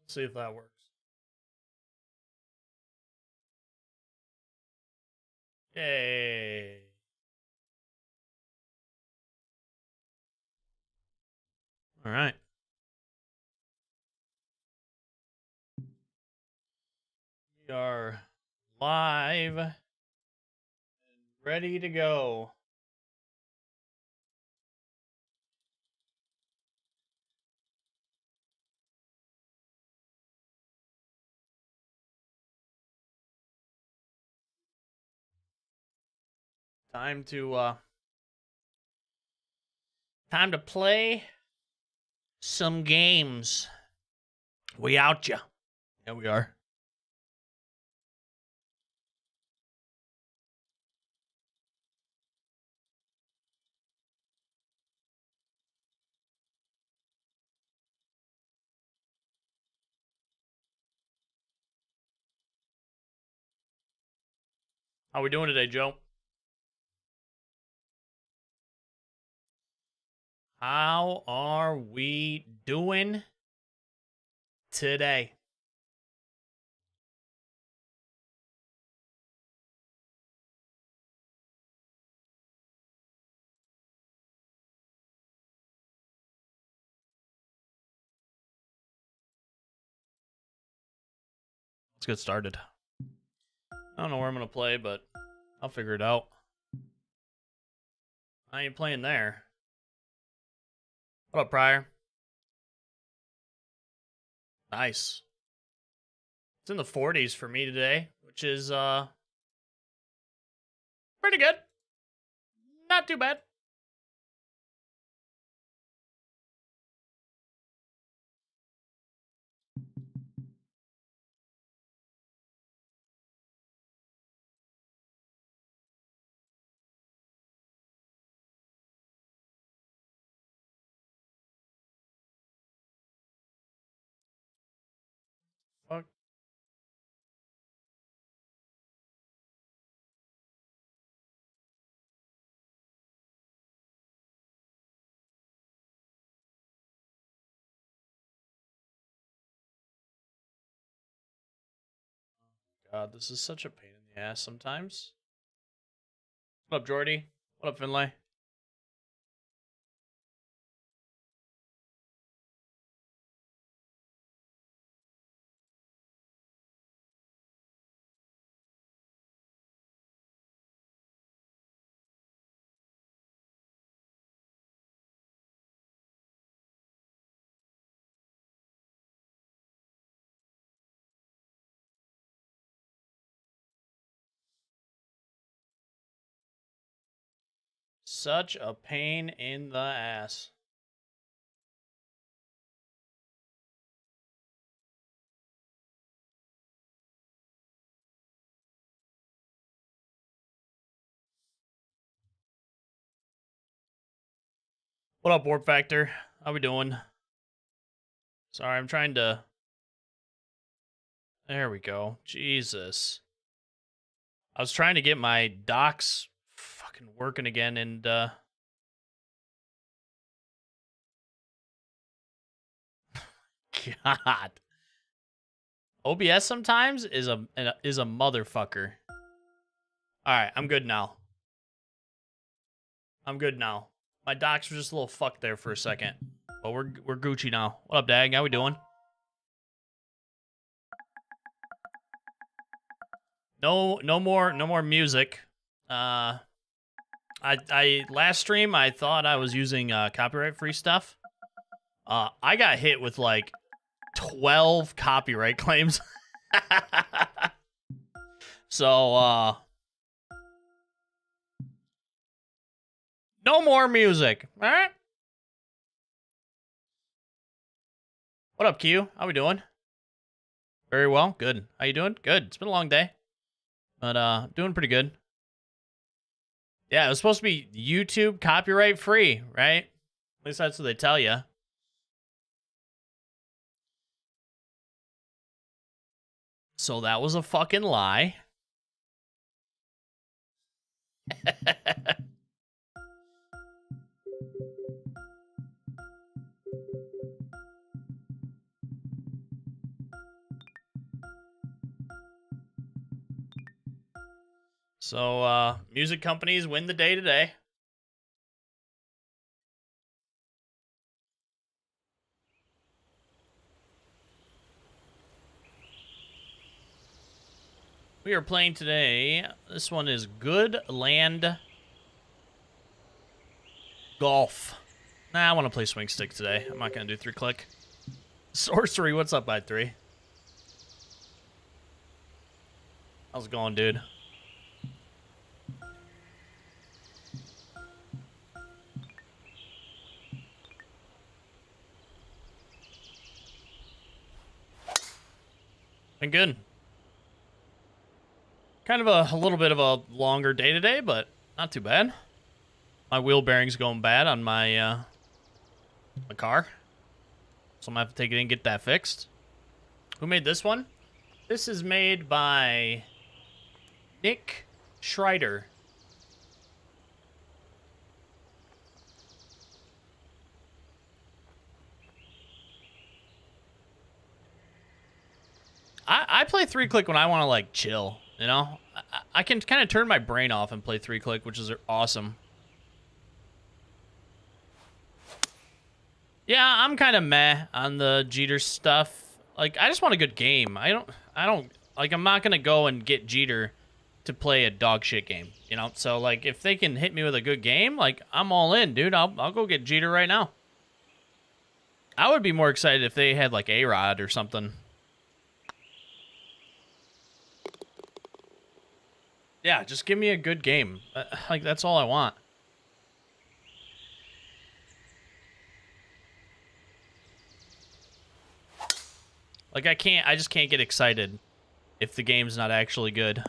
Let's see if that works. Yay. All right. We are live and ready to go. Time to play some games. We out ya. Yeah, we are. How we doing today, Joe? How are we doing today? Let's get started. I don't know where I'm going to play, but I'll figure it out. I ain't playing there. What up, Pryor? Nice. It's in the 40s for me today, which is pretty good. Not too bad. Fuck. God, this is such a pain in the ass sometimes. What up, Jordy? What up, Finlay? Such a pain in the ass. What up, Warp Factor? How we doing? Sorry, I'm trying to... There we go. Jesus. I was trying to get my docs fucking working again, and God. OBS sometimes is a motherfucker. All right, I'm good now. My docs were just a little fucked there for a second, but we're Gucci now. What up, Dag? How we doing? No more music. I last stream I thought I was using copyright free stuff. I got hit with like 12 copyright claims. So no more music. All right. What up, Q? How we doing? Very well. Good. How you doing? Good. It's been a long day, but doing pretty good. Yeah, it was supposed to be YouTube copyright free, right? At least that's what they tell you. So that was a fucking lie. So, music companies win the day today. We are playing today. This one is Good Land Golf. Nah, I want to play swing stick today. I'm not going to do 3-click. Sorcery, what's up, by 3? How's it going, dude? Been good. Kind of a little bit of a longer day today, but not too bad. My wheel bearing's going bad on my my car, so I'm gonna have to take it in and get that fixed. Who made this one? This is made by Nick Schreider. I play 3-click when I want to, like, chill, you know? I can kind of turn my brain off and play 3-click, which is awesome. Yeah, I'm kind of meh on the Jeter stuff. Like, I just want a good game. I don't, like, I'm not going to go and get Jeter to play a dog shit game, you know? So, like, if they can hit me with a good game, like, I'm all in, dude. I'll go get Jeter right now. I would be more excited if they had, like, A-Rod or something. Yeah, just give me a good game. Like, that's all I want. Like, I just can't get excited if the game's not actually good.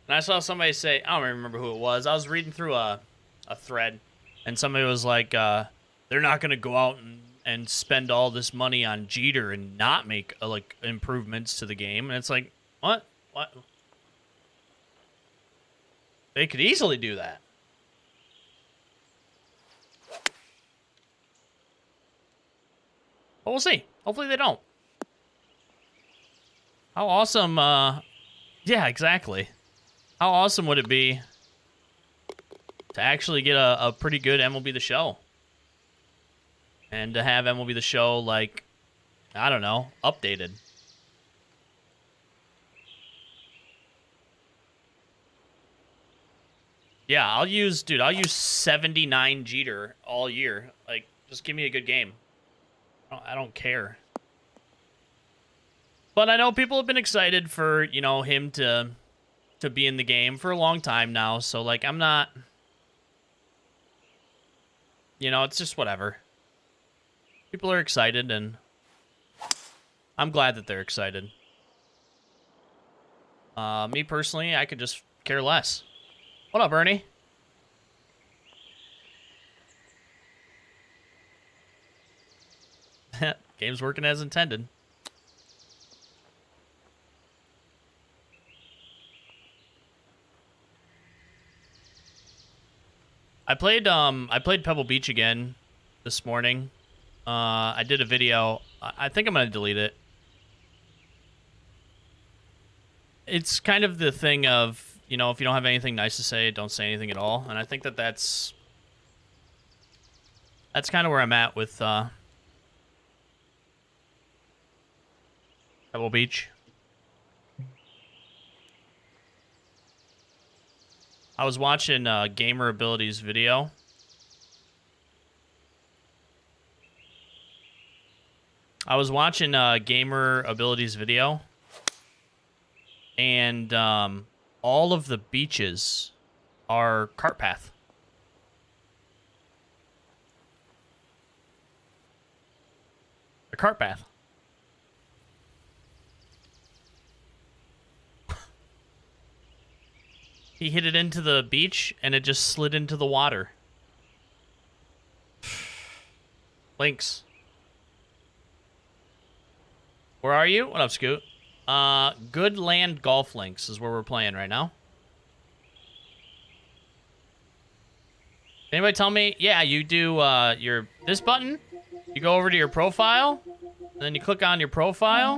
And I saw somebody say, I don't remember who it was. I was reading through a thread, and somebody was like, they're not going to go out and spend all this money on Jeter and not make, like, improvements to the game. And it's like, what? What? They could easily do that. But we'll see. Hopefully they don't. How awesome, yeah, exactly. How awesome would it be to actually get a pretty good MLB The Show? And to have MLB The Show, like, I don't know, updated. Yeah, I'll use 79 Jeter all year. Like, just give me a good game. I don't care. But I know people have been excited for, you know, him to be in the game for a long time now. So, like, I'm not... You know, it's just whatever. People are excited, and I'm glad that they're excited. Me personally, I could just care less. What up, Ernie? Game's working as intended. I played Pebble Beach again this morning. I did a video. I think I'm gonna delete it. It's kind of the thing of, you know, if you don't have anything nice to say, don't say anything at all. And I think that's kind of where I'm at with Pebble Beach. I was watching Gamer Abilities video. And all of the beaches are cart path. A cart path. He hit it into the beach, and it just slid into the water. Links. Where are you? What up, Scoot? Good Land Golf Links is where we're playing right now. Anybody tell me? Yeah, you do this button. You go over to your profile, and then you click on your profile,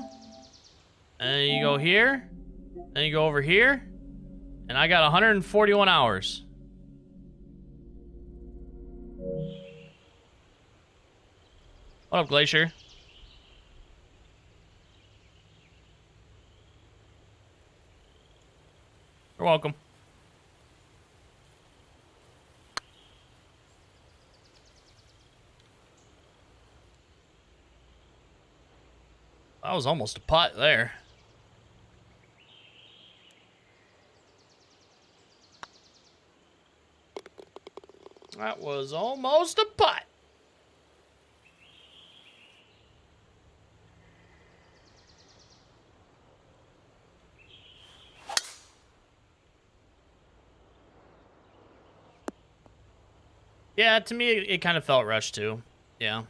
and then you go here, then you go over here, And I got 141 hours. What up, Glacier? You're welcome. That was almost a putt there. That was almost a putt. Yeah, to me, it kind of felt rushed too. Yeah.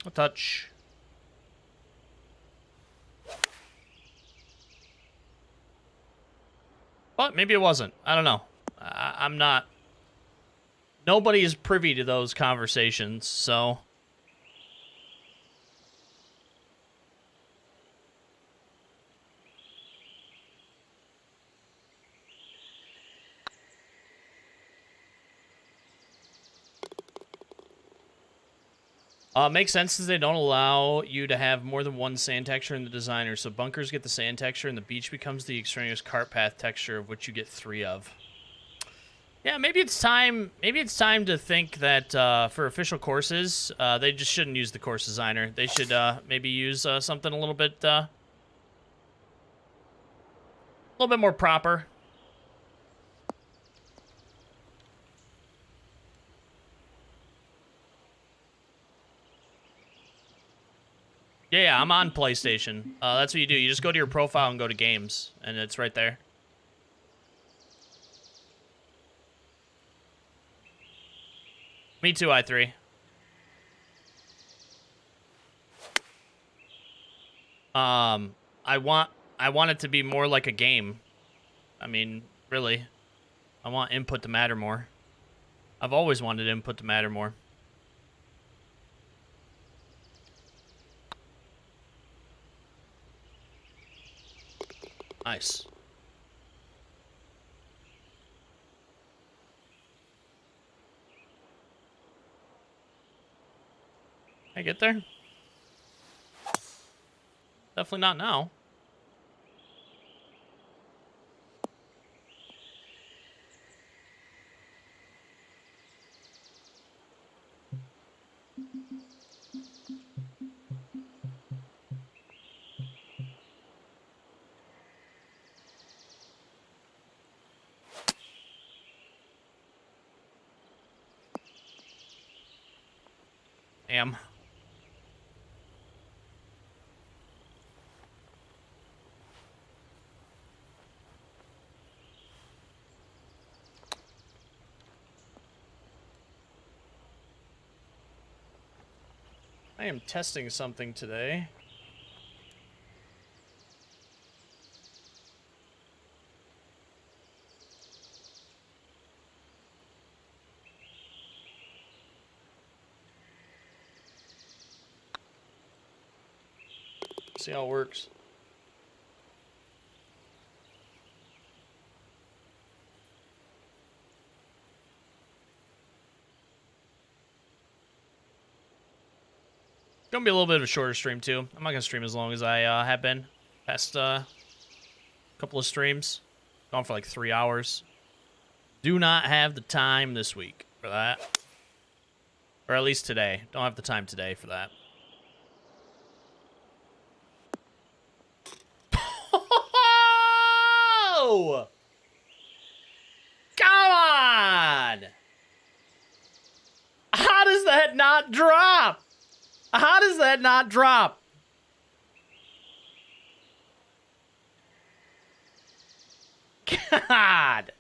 A touch. But maybe it wasn't. I don't know. I'm not. Nobody is privy to those conversations, so. Makes sense since they don't allow you to have more than one sand texture in the designer, so bunkers get the sand texture and the beach becomes the extraneous cart path texture of which you get 3 of. Yeah, maybe it's time to think that for official courses, they just shouldn't use the course designer. They should maybe use something a little bit more proper. Yeah, I'm on PlayStation. That's what you do. You just go to your profile and go to games, and it's right there. Me too, i3. I want it to be more like a game. I mean, really. I want input to matter more. I've always wanted input to matter more. Nice. I get there? Definitely not now. Damn. I am testing something today. See how it works. Gonna be a little bit of a shorter stream too. I'm not gonna stream as long as I have been past couple of streams. Gone for like 3 hours. Do not have the time this week for that, or at least today. Don't have the time today for that. Oh! Come on! How does that not drop? How does that not drop? God.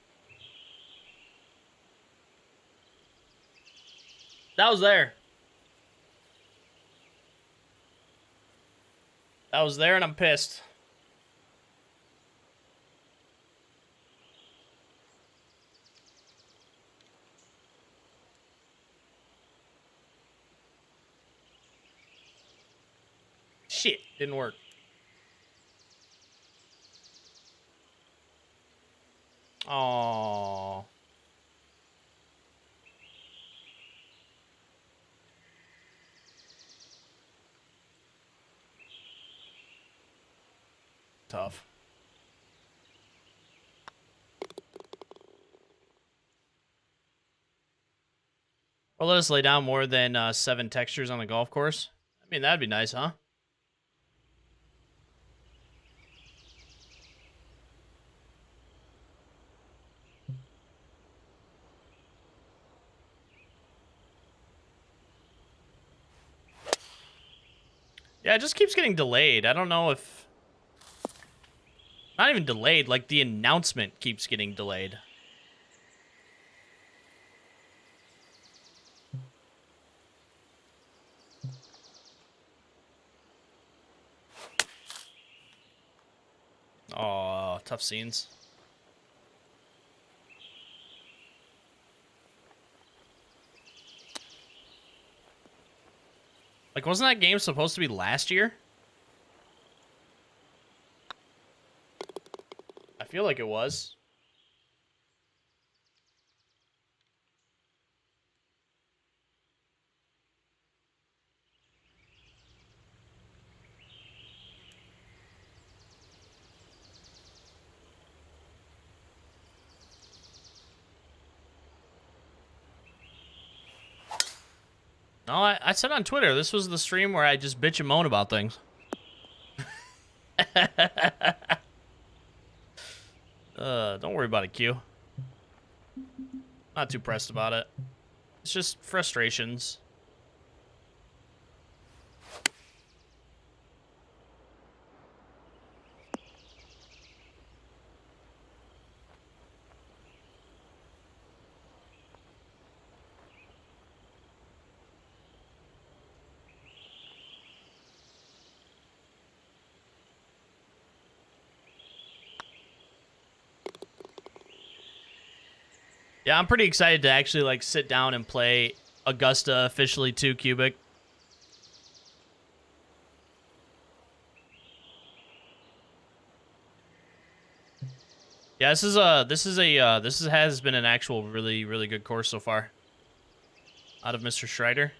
That was there. That was there, and I'm pissed. Shit, didn't work. Oh. Tough. Or let us lay down more than 7 textures on the golf course. I mean, that'd be nice, huh? Yeah, it just keeps getting delayed. I don't know if... Not even delayed, like the announcement keeps getting delayed. Oh, tough scenes. Like, wasn't that game supposed to be last year? I feel like it was. No, I said on Twitter, this was the stream where I just bitch and moan about things. Don't worry about it, Q. Not too pressed about it. It's just frustrations. Yeah, I'm pretty excited to actually, like, sit down and play Augusta officially too, Cubic. Yeah, this has been an actual really, really good course so far. Out of Mr. Schreider.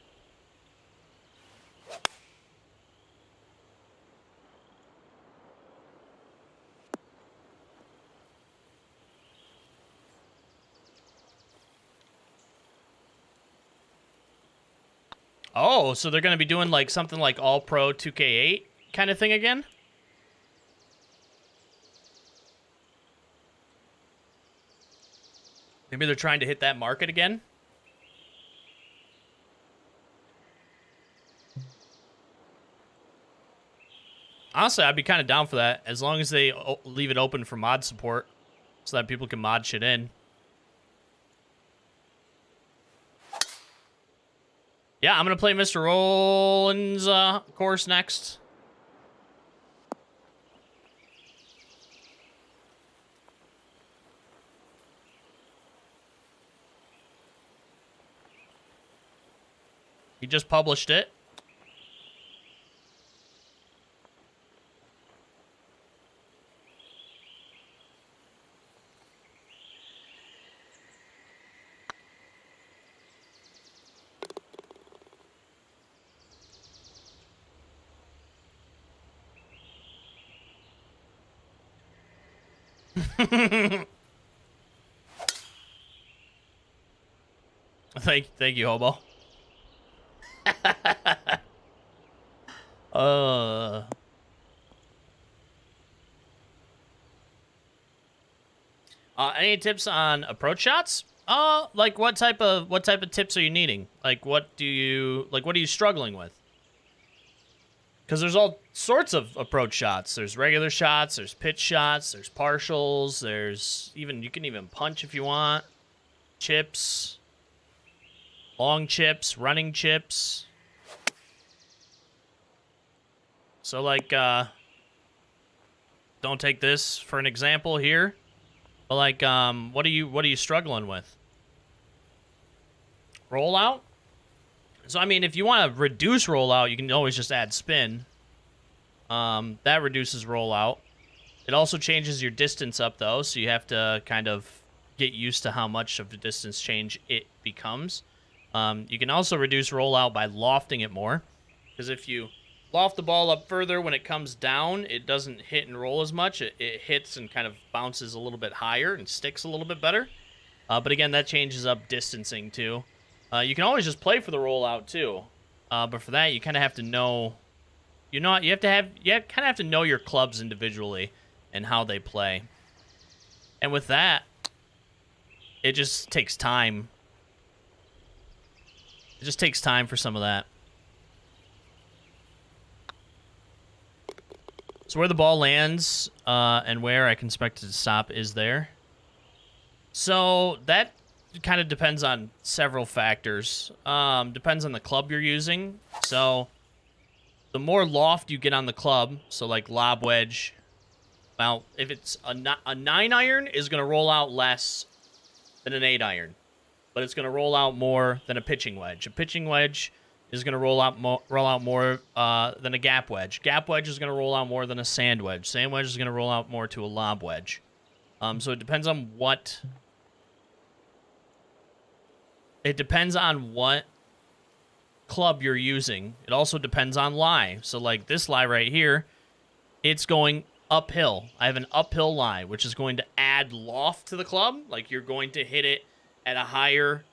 Oh, so they're going to be doing like something like All-Pro 2K8 kind of thing again? Maybe they're trying to hit that market again? Honestly, I'd be kind of down for that, as long as they leave it open for mod support, so that people can mod shit in. Yeah, I'm going to play Mr. Rollins' course next. He just published it. Thank you, Hobo. Any tips on approach shots? Like what type of tips are you needing? Like what are you struggling with? Because there's all sorts of approach shots. There's regular shots, there's pitch shots, there's partials, you can even punch if you want. Chips. Long chips, running chips. So like don't take this for an example here. But like what are you struggling with? Rollout? So I mean if you want to reduce rollout, you can always just add spin. That reduces rollout. It also changes your distance up though, so you have to kind of get used to how much of a distance change it becomes. You can also reduce rollout by lofting it more, because if you loft the ball up further when it comes down, it doesn't hit and roll as much. It hits and kind of bounces a little bit higher and sticks a little bit better. But again, that changes up distancing too. You can always just play for the rollout too. But for that, you kind of have to know. You kind of have to know your clubs individually and how they play. And with that, it just takes time. It just takes time for some of that. So where the ball lands and where I can expect it to stop is there. So that kind of depends on several factors. Depends on the club you're using. So the more loft you get on the club, so like lob wedge, well, if it's a 9-iron is going to roll out less than an 8-iron, but it's going to roll out more than a pitching wedge. A pitching wedge is going to roll out more than a gap wedge. Gap wedge is going to roll out more than a sand wedge. Sand wedge is going to roll out more to a lob wedge. So it depends on what club you're using. It also depends on lie. So like this lie right here, it's going uphill. I have an uphill lie, which is going to add loft to the club. Like you're going to hit it at a higher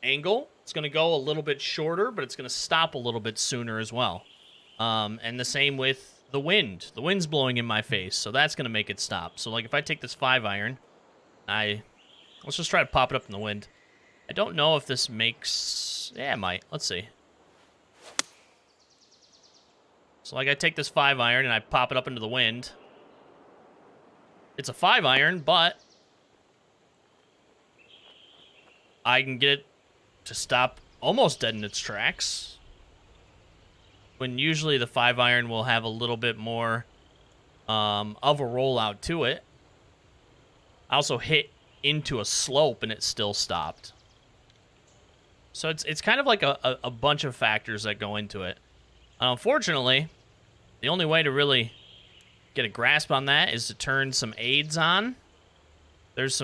angle. It's going to go a little bit shorter, but it's going to stop a little bit sooner as well. And the same with the wind. The wind's blowing in my face, so that's going to make it stop. So like if I take this 5-iron, let's just try to pop it up in the wind. I don't know if this makes... Yeah, it might. Let's see. So like I take this 5-iron and I pop it up into the wind. It's a 5-iron, but I can get it to stop almost dead in its tracks. When usually the 5-iron will have a little bit more of a rollout to it. I also hit into a slope and it still stopped. So it's kind of like a bunch of factors that go into it. Unfortunately, the only way to really get a grasp on that is to turn some aids on. There's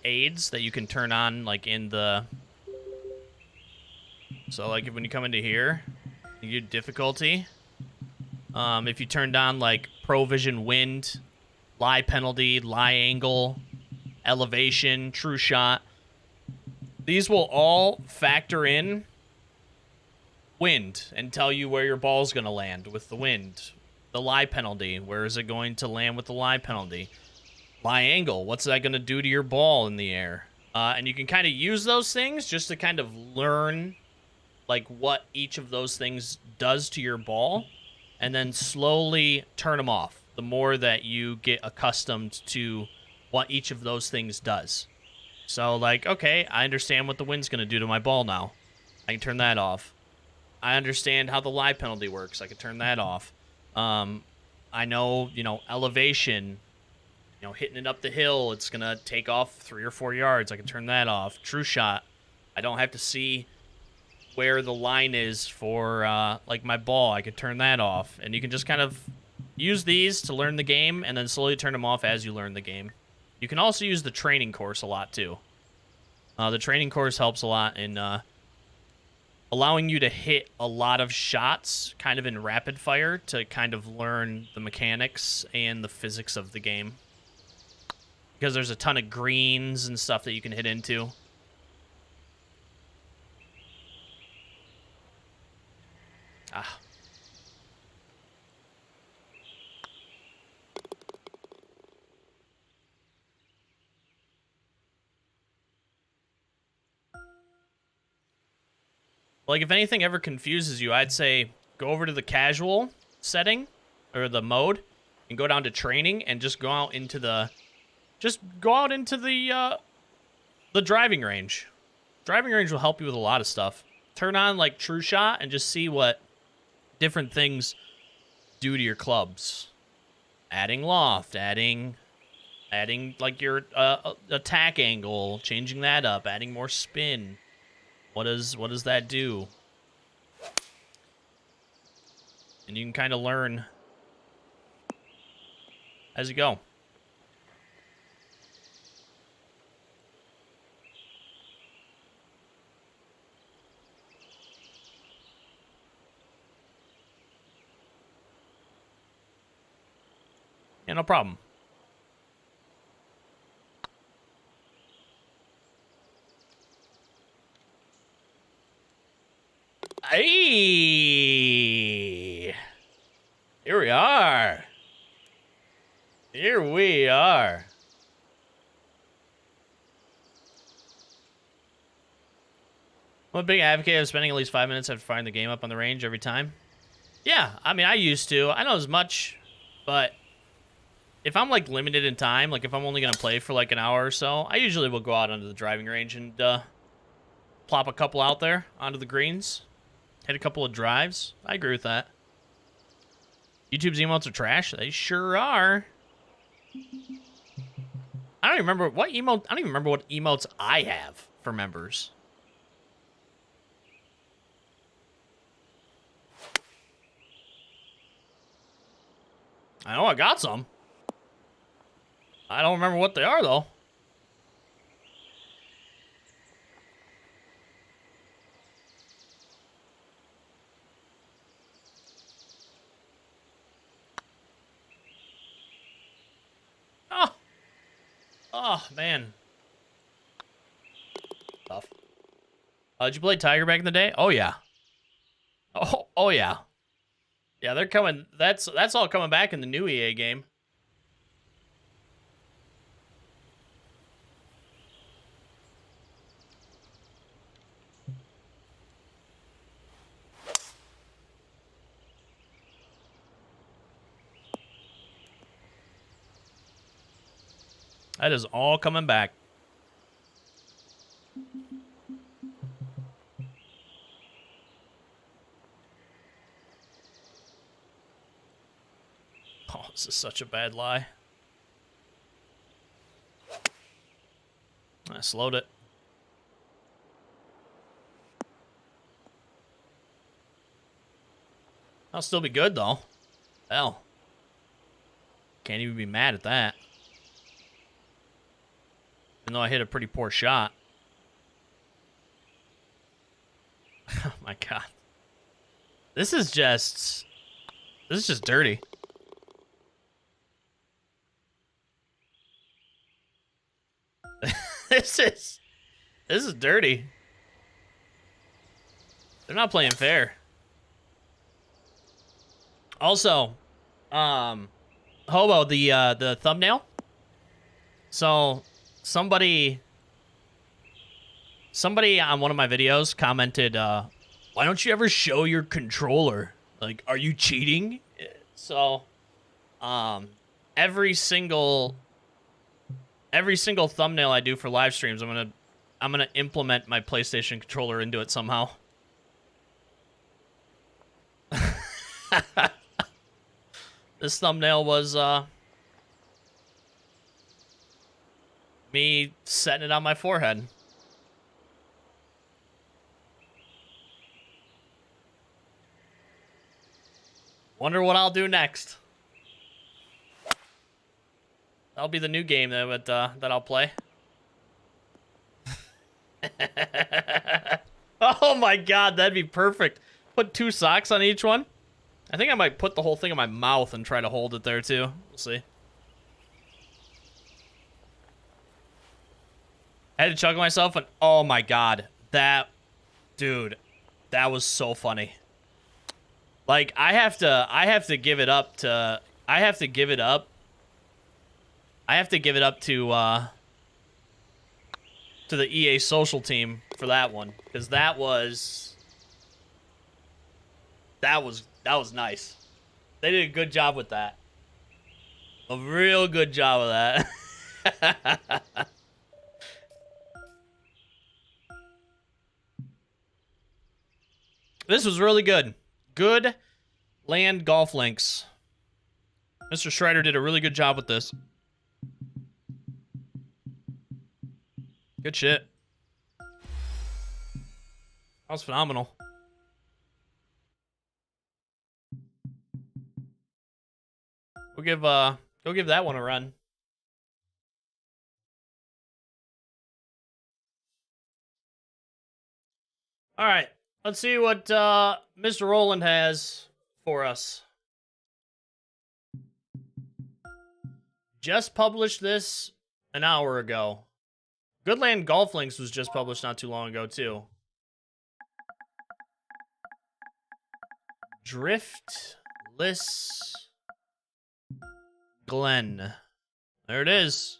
aids that you can turn on like in the... So like when you come into here, you do difficulty. If you turned on like Pro Vision Wind, lie penalty, lie angle, elevation, true shot, these will all factor in wind and tell you where your ball's going to land with the wind. The lie penalty, where is it going to land with the lie penalty? Lie angle, what's that going to do to your ball in the air? And you can kind of use those things just to kind of learn like what each of those things does to your ball, and then slowly turn them off the more that you get accustomed to what each of those things does. So like, okay, I understand what the wind's going to do to my ball now. I can turn that off. I understand how the lie penalty works. I can turn that off. I know, elevation, hitting it up the hill, it's going to take off 3 or 4 yards. I can turn that off. True shot, I don't have to see where the line is for, like, my ball. I could turn that off. And you can just kind of use these to learn the game and then slowly turn them off as you learn the game. You can also use the training course a lot, too. The training course helps a lot in allowing you to hit a lot of shots kind of in rapid fire to kind of learn the mechanics and the physics of the game. Because there's a ton of greens and stuff that you can hit into. Ah. Like, if anything ever confuses you, I'd say go over to the casual setting, or the mode, and go down to training, and just go out into the... the driving range. Driving range will help you with a lot of stuff. Turn on, like, True Shot, and just see what different things do to your clubs. Adding loft, adding like, your attack angle, changing that up, adding more spin. What does that do? And you can kind of learn as you go. Yeah, no problem. Hey! Here we are. Here we are. I'm a big advocate of spending at least 5 minutes after firing the game up on the range every time. Yeah, I mean, I used to. I know as much, but if I'm, like, limited in time, like, if I'm only going to play for, like, an hour or so, I usually will go out onto the driving range and plop a couple out there onto the greens. Hit a couple of drives. I agree with that. YouTube's emotes are trash. They sure are. I don't even remember what emote. I don't even remember what emotes I have for members. I know I got some. I don't remember what they are though. Oh, man. Tough. Did you play Tiger back in the day? Oh, yeah. Oh, yeah. Yeah, they're coming. That's all coming back in the new EA game. That is all coming back. Oh, this is such a bad lie. I slowed it. I'll still be good, though. Hell. Can't even be mad at that. Even though I hit a pretty poor shot. Oh, my God. This is just dirty. This is dirty. They're not playing fair. Also, Hobo, the thumbnail. So somebody on one of my videos commented, why don't you ever show your controller? Like, are you cheating? So every single thumbnail I do for live streams, I'm gonna implement my PlayStation controller into it somehow. This thumbnail was me setting it on my forehead. Wonder what I'll do next. That'll be the new game that I'll play. Oh my God, that'd be perfect. Put 2 socks on each one. I think I might put the whole thing in my mouth and try to hold it there too. We'll see. I had to chuckle myself and oh my God, dude, that was so funny. Like I have to give it up to the EA social team for that one, because that was nice. They did a good job with that. A real good job of that. This was really good. Good land golf links. Mr. Schreider did a really good job with this. Good shit. That was phenomenal. We'll go give that one a run. All right, let's see what Mr. Roland has for us. Just published this an hour ago. Goodland Golf Links was just published not too long ago, too. Driftless Glen. There it is.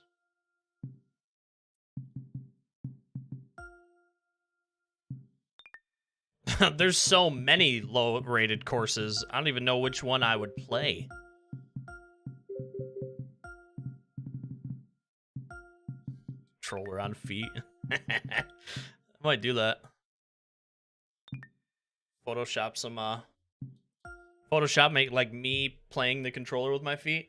There's so many low-rated courses. I don't even know which one I would play. Controller on feet. I might do that. Photoshop some, Photoshop make, like, me playing the controller with my feet.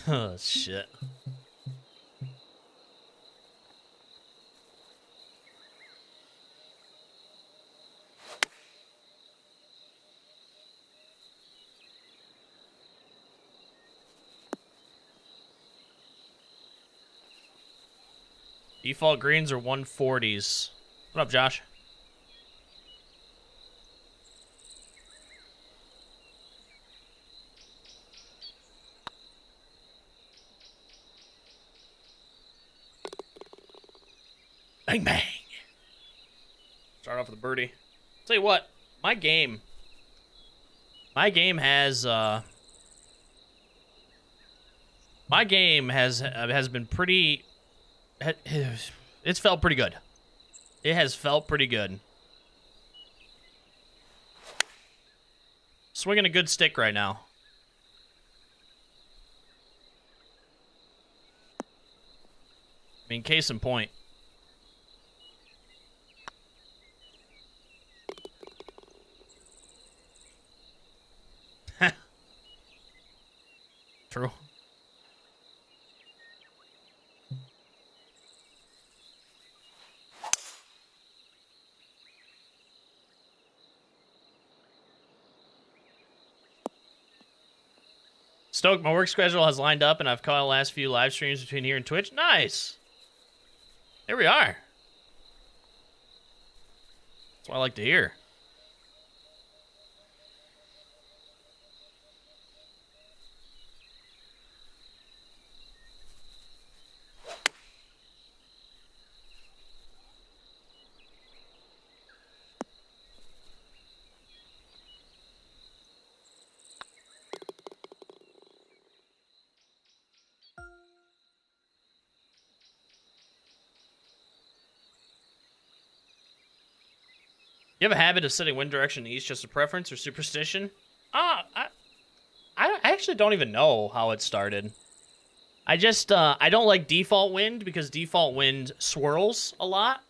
Oh, shit. Default greens are 140s. What up, Josh? Bang, bang. Start off with a birdie. Tell you what, my game has been pretty. It's felt pretty good. It has felt pretty good. Swinging a good stick right now. I mean, case in point. True. Stoked, my work schedule has lined up, and I've caught the last few live streams between here and Twitch. Nice. Here we are. That's what I like to hear. You have a habit of setting wind direction east, just a preference or superstition? I actually don't even know how it started. I just, I don't like default wind because default wind swirls a lot.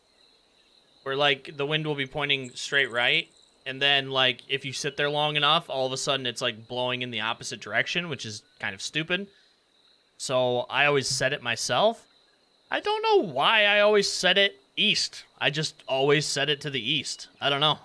Where, like, the wind will be pointing straight right. And then, like, if you sit there long enough, all of a sudden it's, like, blowing in the opposite direction, which is kind of stupid. So I always set it myself. I don't know why I always set it east. I just always set it to the east. I don't know.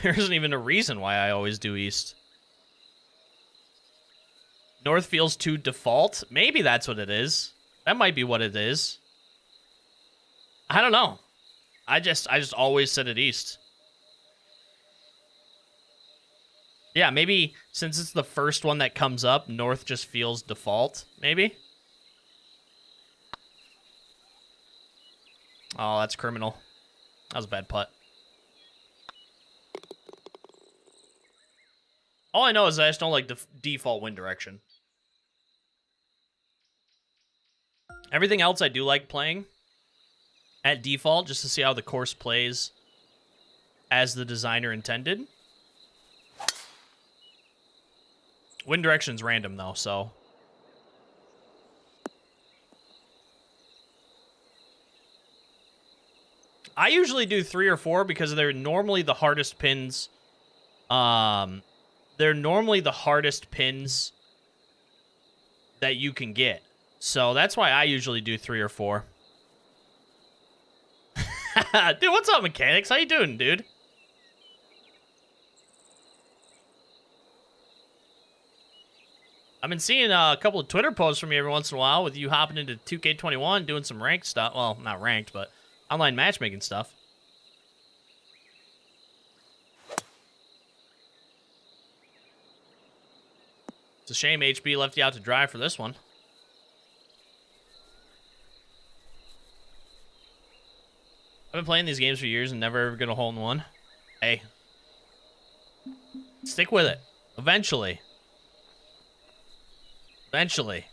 There isn't even a reason why I always do east. North feels too default. Maybe that's what it is. That might be what it is. I don't know. I just always set it east. Yeah, maybe since it's the first one that comes up, north just feels default, maybe? Oh, that's criminal. That was a bad putt. All I know is I just don't like the default wind direction. Everything else I do like playing at default, just to see how the course plays as the designer intended. Wind direction's random, though, so... I usually do 3 or 4 because they're normally the hardest pins. They're normally the hardest pins that you can get. So that's why I usually do 3 or 4. Dude, what's up, Mechanics? How you doing, dude? I've been seeing a couple of Twitter posts from you every once in a while with you hopping into 2K21, doing some ranked stuff. Well, not ranked, but online matchmaking stuff. It's a shame HB left you out to dry for this one. I've been playing these games for years and never ever get a hole in one. Hey. Stick with it. Eventually. Eventually.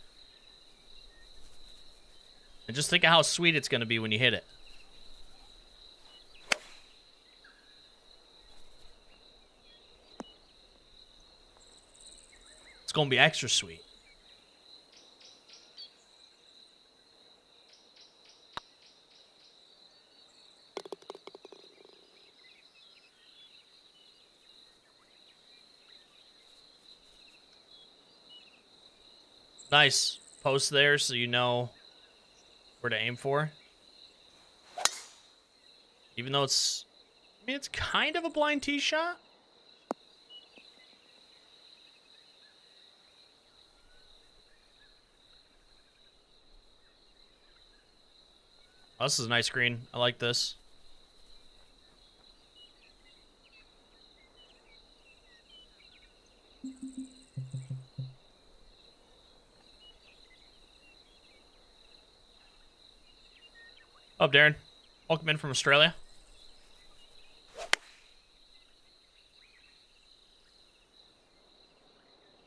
And just think of how sweet it's going to be when you hit it. It's going to be extra sweet. Nice. Post there so you know where to aim for. Even though it's... I mean, it's kind of a blind tee shot. Oh, this is a nice green. I like this. Up, Darren. Welcome in from Australia.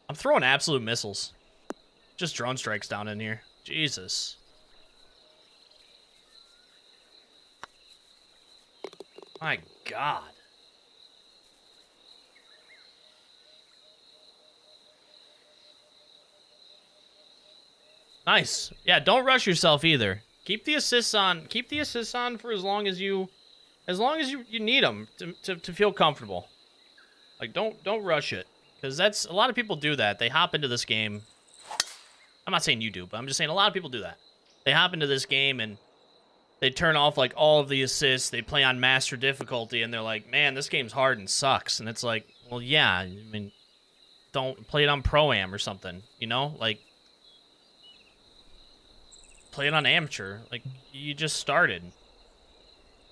I'm throwing absolute missiles. Just drone strikes down in here. Jesus. My God. Nice. Yeah, don't rush yourself either. Keep the assists on. Keep the assists on for as long as you need them to feel comfortable. Like don't rush it, because that's a lot of people do that. They hop into this game. I'm not saying you do, but I'm just saying a lot of people do that. They hop into this game and they turn off like all of the assists. They play on master difficulty and they're like, "Man, this game's hard and sucks." And it's like, well, yeah. I mean, don't play it on Pro-Am or something. You know, like. Play it on amateur. Like, you just started.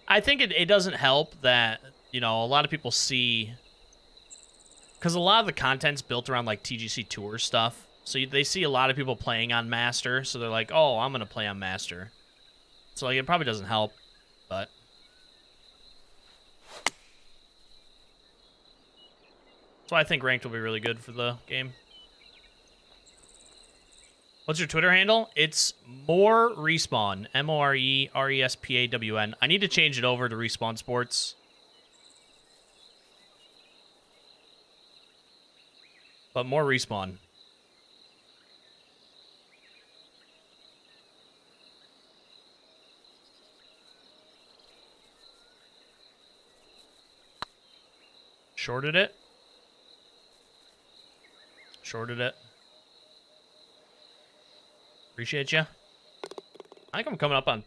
I think it doesn't help that, you know, a lot of people see... Because a lot of the content's built around, like, TGC Tour stuff. So they see a lot of people playing on Master. So they're like, oh, I'm going to play on Master. So, like, it probably doesn't help. But... So I think ranked will be really good for the game. What's your Twitter handle? It's More Respawn. MORERESPAWN. I need to change it over to Respawn Sports. But More Respawn. Shorted it. Shorted it. Appreciate you. I think I'm coming up on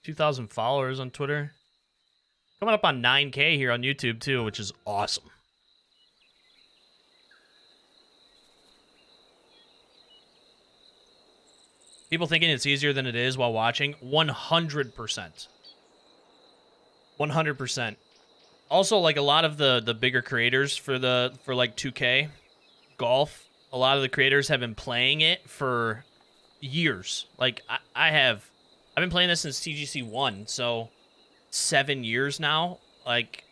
2,000 followers on Twitter. Coming up on 9K here on YouTube, too, which is awesome. People thinking it's easier than it is while watching? 100%. 100%. Also, like, a lot of the bigger creators for like 2K golf, a lot of the creators have been playing it for years. Like, I've been playing this since TGC 1, so 7 years now. Like,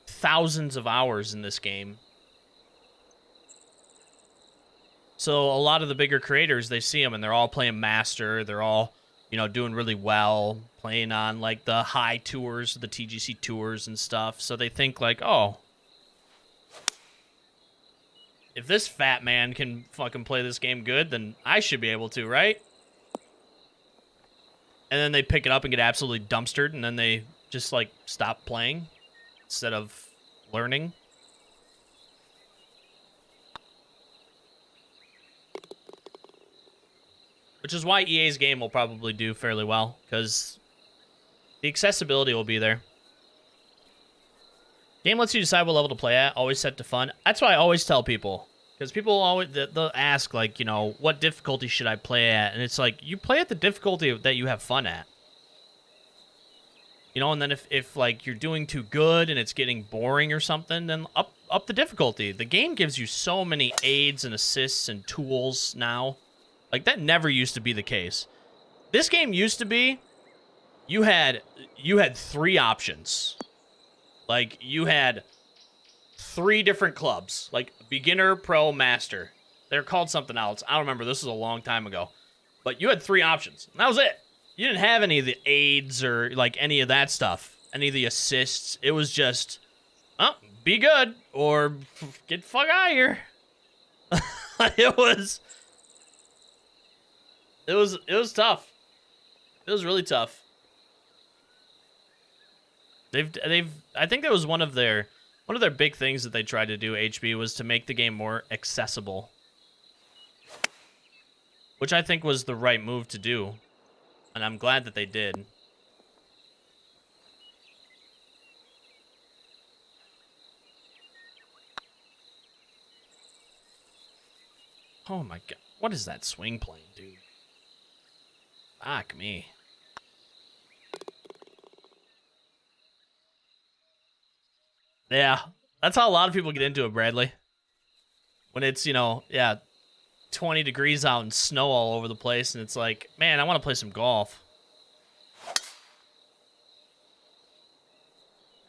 thousands of hours in this game. So a lot of the bigger creators, they see them and they're all playing Master. They're all, you know, doing really well, playing on like the high tours, the TGC tours and stuff. So they think like, oh, if this fat man can fucking play this game good, then I should be able to, right? And then they pick it up and get absolutely dumpstered, and then they just like stop playing instead of learning. Which is why EA's game will probably do fairly well, because the accessibility will be there. Game lets you decide what level to play at, always set to fun. That's what I always tell people. Because people always, they'll ask, like, you know, what difficulty should I play at? And it's like, you play at the difficulty that you have fun at. You know, and then if like, you're doing too good and it's getting boring or something, then up the difficulty. The game gives you so many aids and assists and tools now. Like, that never used to be the case. This game used to be, you had 3 options. Like, you had 3 different clubs, like beginner, pro, master. They're called something else. I don't remember. This was a long time ago. But you had 3 options. And that was it. You didn't have any of the aids or, like, any of that stuff. Any of the assists. It was just, oh, be good or get the fuck out of here. It was tough. It was really tough. I think that was one of their big things that they tried to do, HB, was to make the game more accessible. Which I think was the right move to do. And I'm glad that they did. Oh my god. What is that swing plane, dude? Fuck me. Yeah, that's how a lot of people get into it, Bradley. When it's, you know, 20 degrees out and snow all over the place, and it's like, man, I want to play some golf.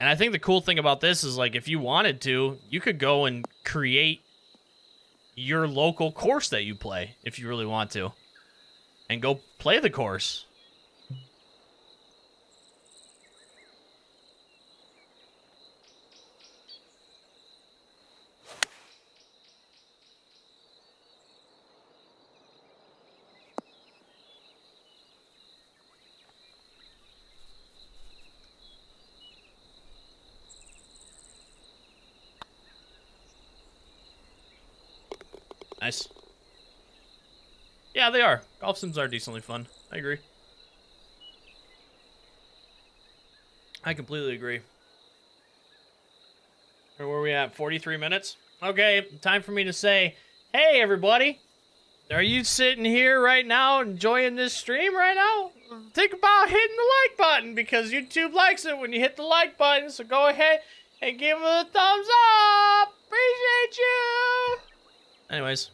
And I think the cool thing about this is, like, if you wanted to, you could go and create your local course that you play, if you really want to. And go play the course. Nice. Yeah, they are. Golf sims are decently fun. I agree. I completely agree. Where were we at? 43 minutes? Okay, time for me to say, hey, everybody. Are you sitting here right now enjoying this stream right now? Think about hitting the like button, because YouTube likes it when you hit the like button. So go ahead and give it a thumbs up. Appreciate you. Anyways.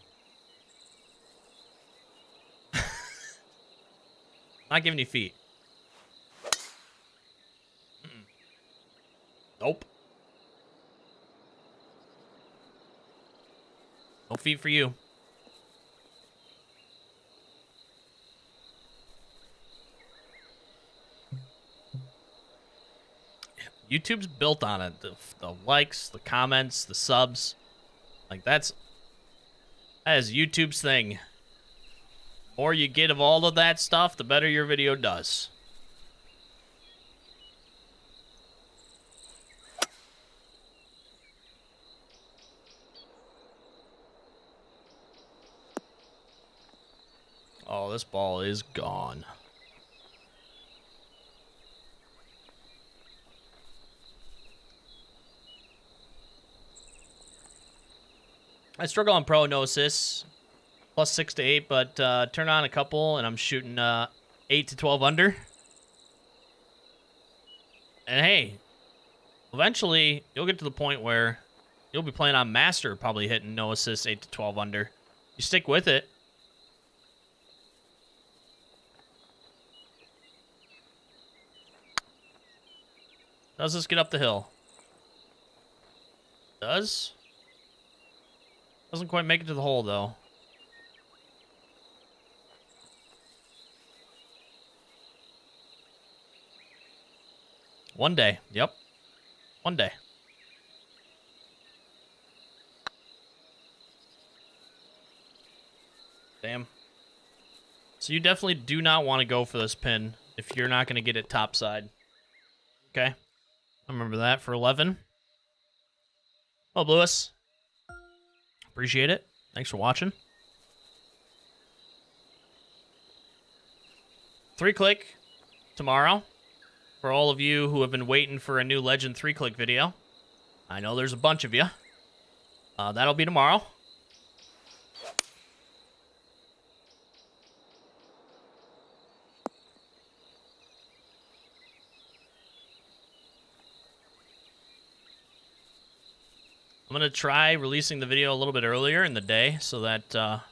Not giving you feet. Nope. No feet for you. YouTube's built on it. The likes, the comments, the subs. Like, that is YouTube's thing. The more you get of all of that stuff, the better your video does. Oh, this ball is gone. I struggle on pro, no assists. Plus 6 to 8, but turn on a couple, and I'm shooting 8 to 12 under. And hey, eventually you'll get to the point where you'll be playing on master, probably hitting no assists, 8 to 12 under. You stick with it. Does this get up the hill? Does? Doesn't quite make it to the hole, though. One day. Yep. One day. Damn. So you definitely do not want to go for this pin if you're not going to get it topside. Okay. I remember that for 11. Well, Lewis. Appreciate it. Thanks for watching. 3-click tomorrow for all of you who have been waiting for a new Legend 3-click video. I know there's a bunch of you. That'll be tomorrow. I'm going to try releasing the video a little bit earlier in the day so that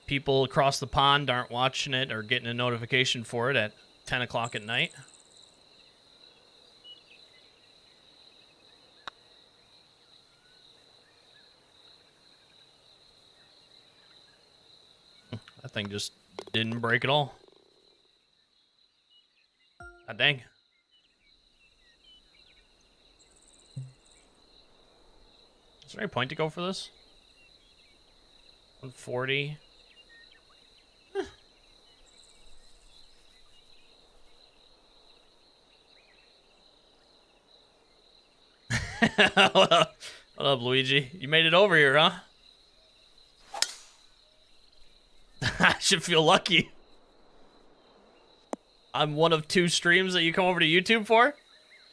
people across the pond aren't watching it or getting a notification for it at 10 o'clock at night. That thing just didn't break at all. God dang. Is there any point to go for this? 140. What up, Luigi? You made it over here, huh? I should feel lucky. I'm one of 2 streams that you come over to YouTube for?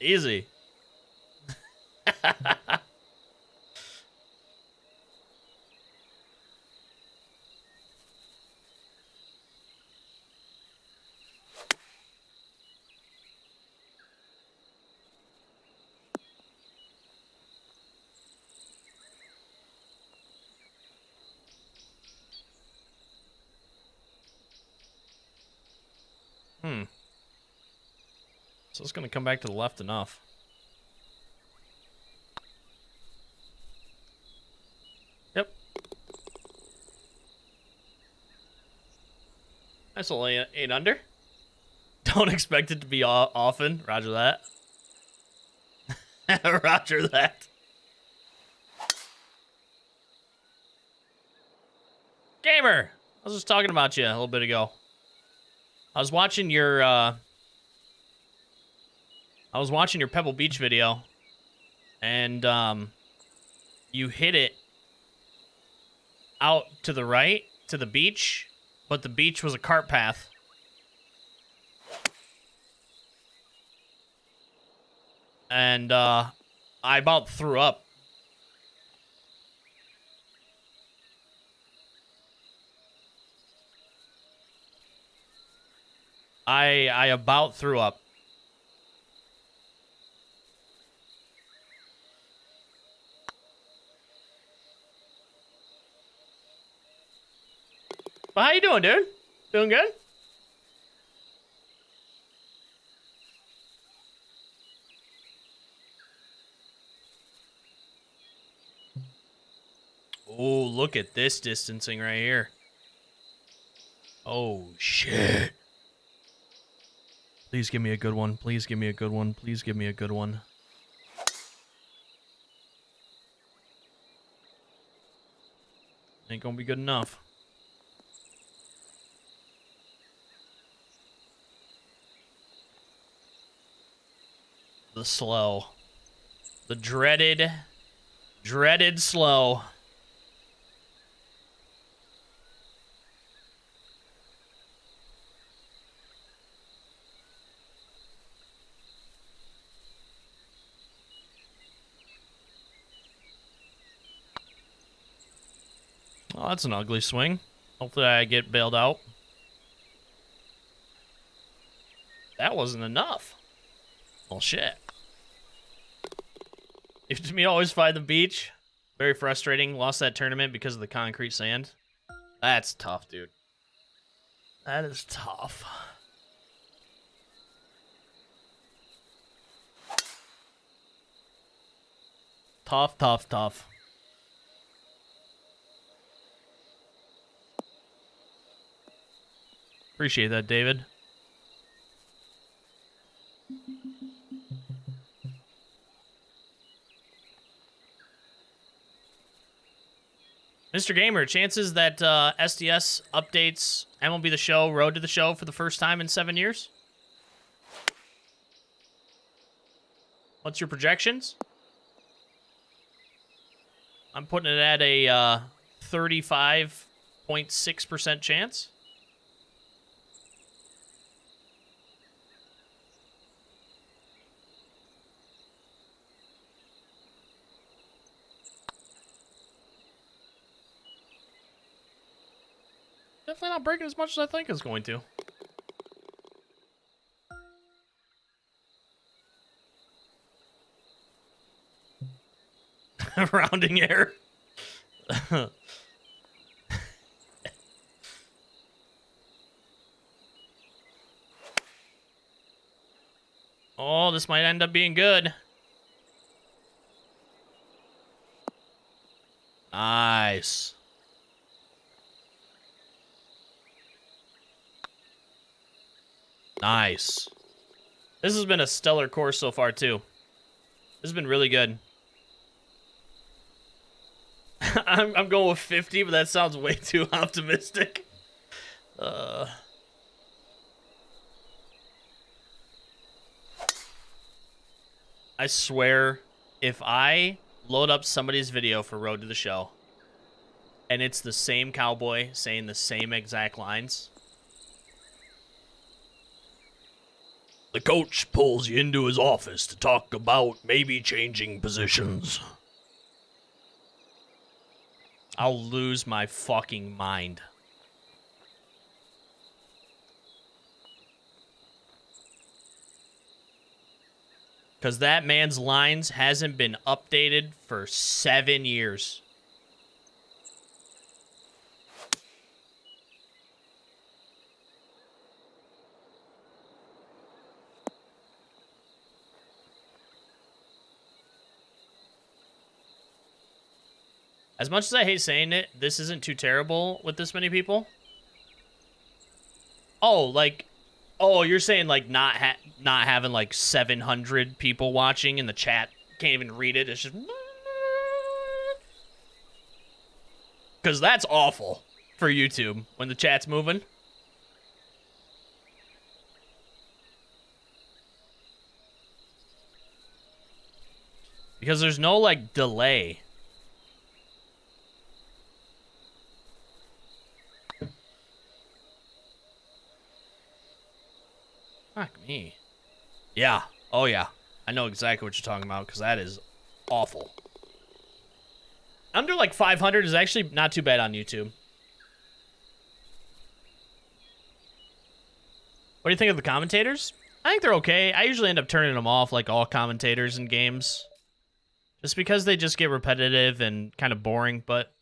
Easy. So it's going to come back to the left enough. Yep. That's only 8 under. Don't expect it to be often. Roger that. Roger that. Gamer! I was just talking about you a little bit ago. I was watching your Pebble Beach video, and you hit it out to the right to the beach, but the beach was a cart path. And I about threw up. I about threw up. Well, how you doing, dude? Doing good? Oh, look at this distancing right here. Oh, shit. Please give me a good one. Please give me a good one. Please give me a good one. Ain't gonna be good enough. The slow. The dreaded slow. Oh, that's an ugly swing. Hopefully I get bailed out. That wasn't enough. Well, shit. If to me, always find the beach. Very frustrating. Lost that tournament because of the concrete sand. That's tough, dude. That is tough. Tough, tough, tough. Appreciate that, David. Mr. Gamer, chances that SDS updates MLB The Show, Road to the Show for the first time in 7 years? What's your projections? I'm putting it at a 35.6% chance. Definitely not breaking as much as I think it's going to. Rounding error. Oh, this might end up being good. Nice. Nice. This has been a stellar course so far, too. This has been really good. I'm going with 50, but that sounds way too optimistic. I swear, if I load up somebody's video for Road to the Show, and it's the same cowboy saying the same exact lines, the coach pulls you into his office to talk about maybe changing positions, I'll lose my fucking mind. Because that man's lines hasn't been updated for 7 years. As much as I hate saying it, this isn't too terrible with this many people. Oh, like, oh, you're saying like not having like 700 people watching and the chat can't even read it. It's just because that's awful for YouTube when the chat's moving. Because there's no like delay. Fuck me. Yeah. Oh, yeah. I know exactly what you're talking about, because that is awful. Under, like, 500 is actually not too bad on YouTube. What do you think of the commentators? I think they're okay. I usually end up turning them off, like all commentators in games. Just because they just get repetitive and kind of boring, but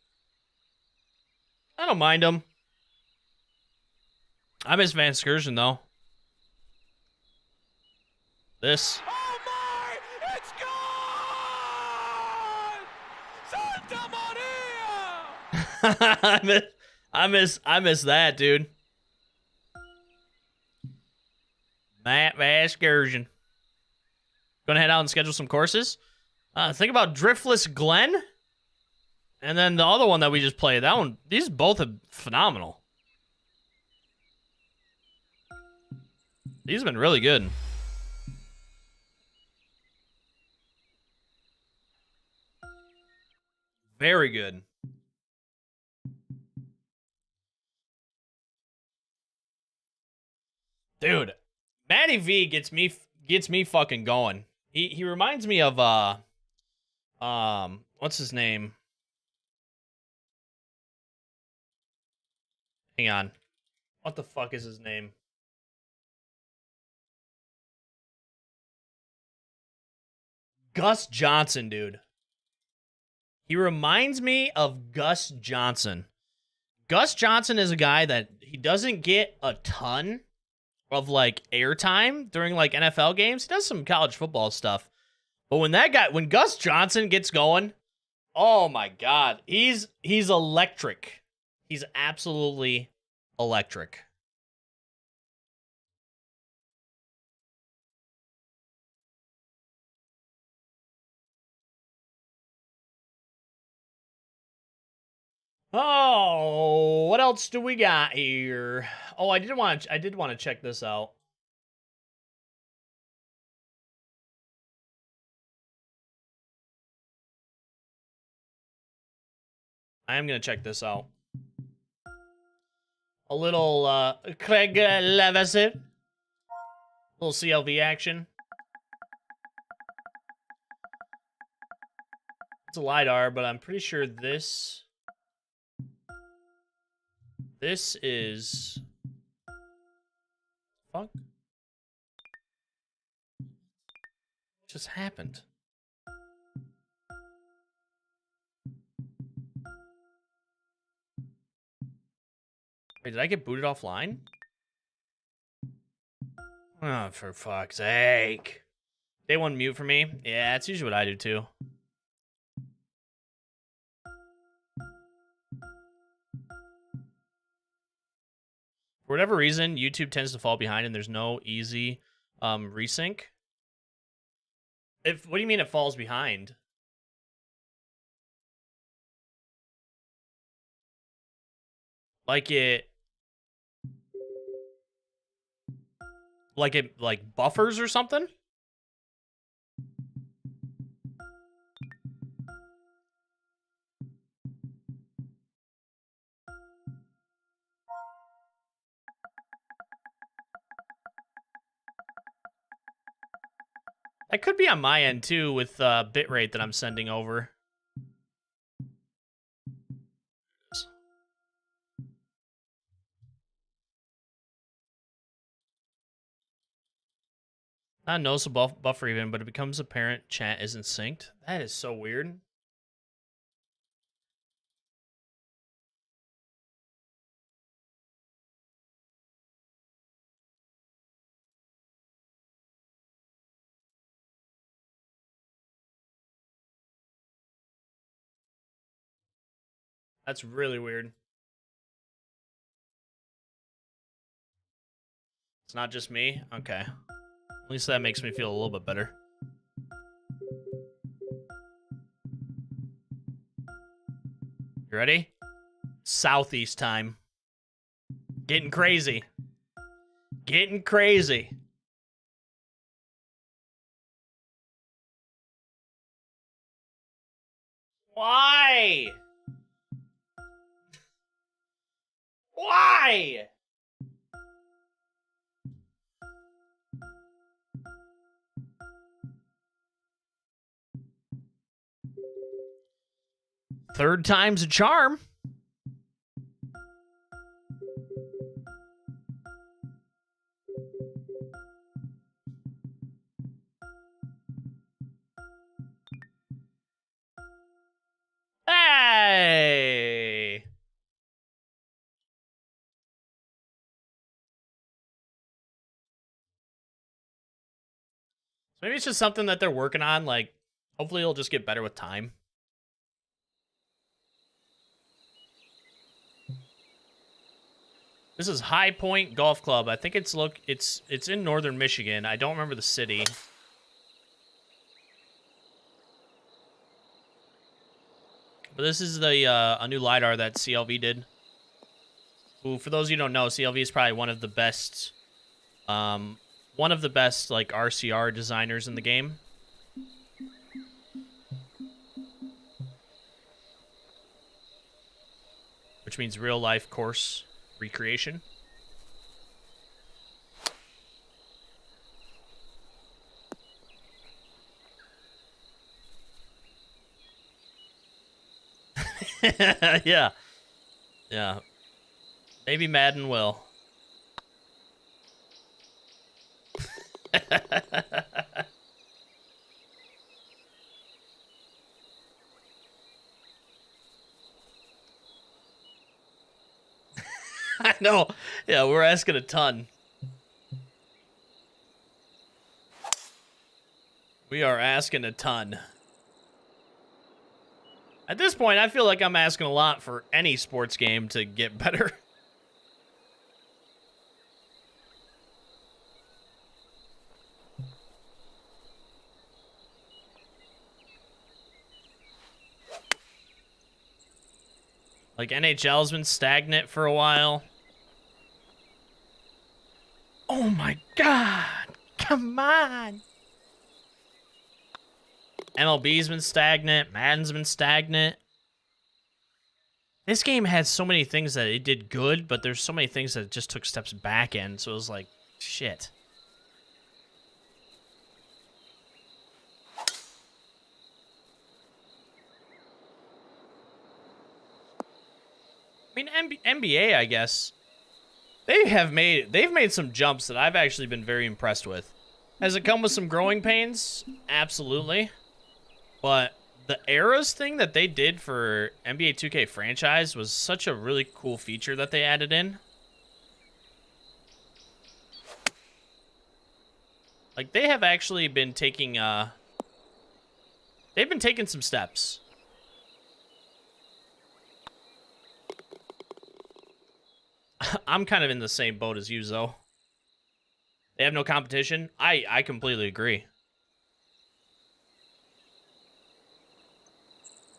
I don't mind them. I miss Van Excursion, though. This. Oh my! It's gone! Santa Maria! I miss that, dude. Matt Van Excursion. Gonna head out and schedule some courses. Think about Driftless Glen. And then the other one that we just played. That one, these both are phenomenal. These have been really good. Very good. Dude, Matty V gets me fucking going. He reminds me of what's his name? Hang on. What the fuck is his name? Gus Johnson, dude. He reminds me of Gus Johnson. Gus Johnson is a guy that he doesn't get a ton of like airtime during like NFL games. He does some college football stuff. But when Gus Johnson gets going, oh my God, he's electric. He's absolutely electric. Oh, what else do we got here? Oh, I did want to check this out. I am going to check this out. A little Craig Leveson. Little CLV action. It's a LiDAR, but I'm pretty sure this is... Fuck? What just happened? Wait, did I get booted offline? Oh, for fuck's sake. Day one mute for me? Yeah, it's usually what I do too. For whatever reason, YouTube tends to fall behind and there's no easy resync. What do you mean it falls behind? Like it buffers or something? That could be on my end too with bitrate that I'm sending over. Not noticeable buffer even, but it becomes apparent chat isn't synced. That is so weird. That's really weird. It's not just me? Okay. At least that makes me feel a little bit better. You ready? Southeast time. Getting crazy. Getting crazy. Why? Why? Third time's a charm. Hey! So maybe it's just something that they're working on. Like, hopefully it'll just get better with time. This is High Point Golf Club. I think it's in northern Michigan. I don't remember the city. But this is the a new LiDAR that CLV did. Who, for those of you who don't know, CLV is probably one of the best like RCR designers in the game. Which means real life course recreation. Yeah. Yeah. Maybe Madden will. I know. Yeah, we're asking a ton. We are asking a ton. At this point, I feel like I'm asking a lot for any sports game to get better. Like, NHL's been stagnant for a while. Oh my god! Come on! MLB's been stagnant. Madden's been stagnant. This game had so many things that it did good, but there's so many things that it just took steps back in. So it was like, shit. I mean, NBA, I guess, they've made some jumps that I've actually been very impressed with. Has it come with some growing pains? Absolutely. But the eras thing that they did for NBA 2K franchise was such a really cool feature that they added in. Like, they have actually been taking, they've been taking some steps. I'm kind of in the same boat as you, though. They have no competition. I completely agree.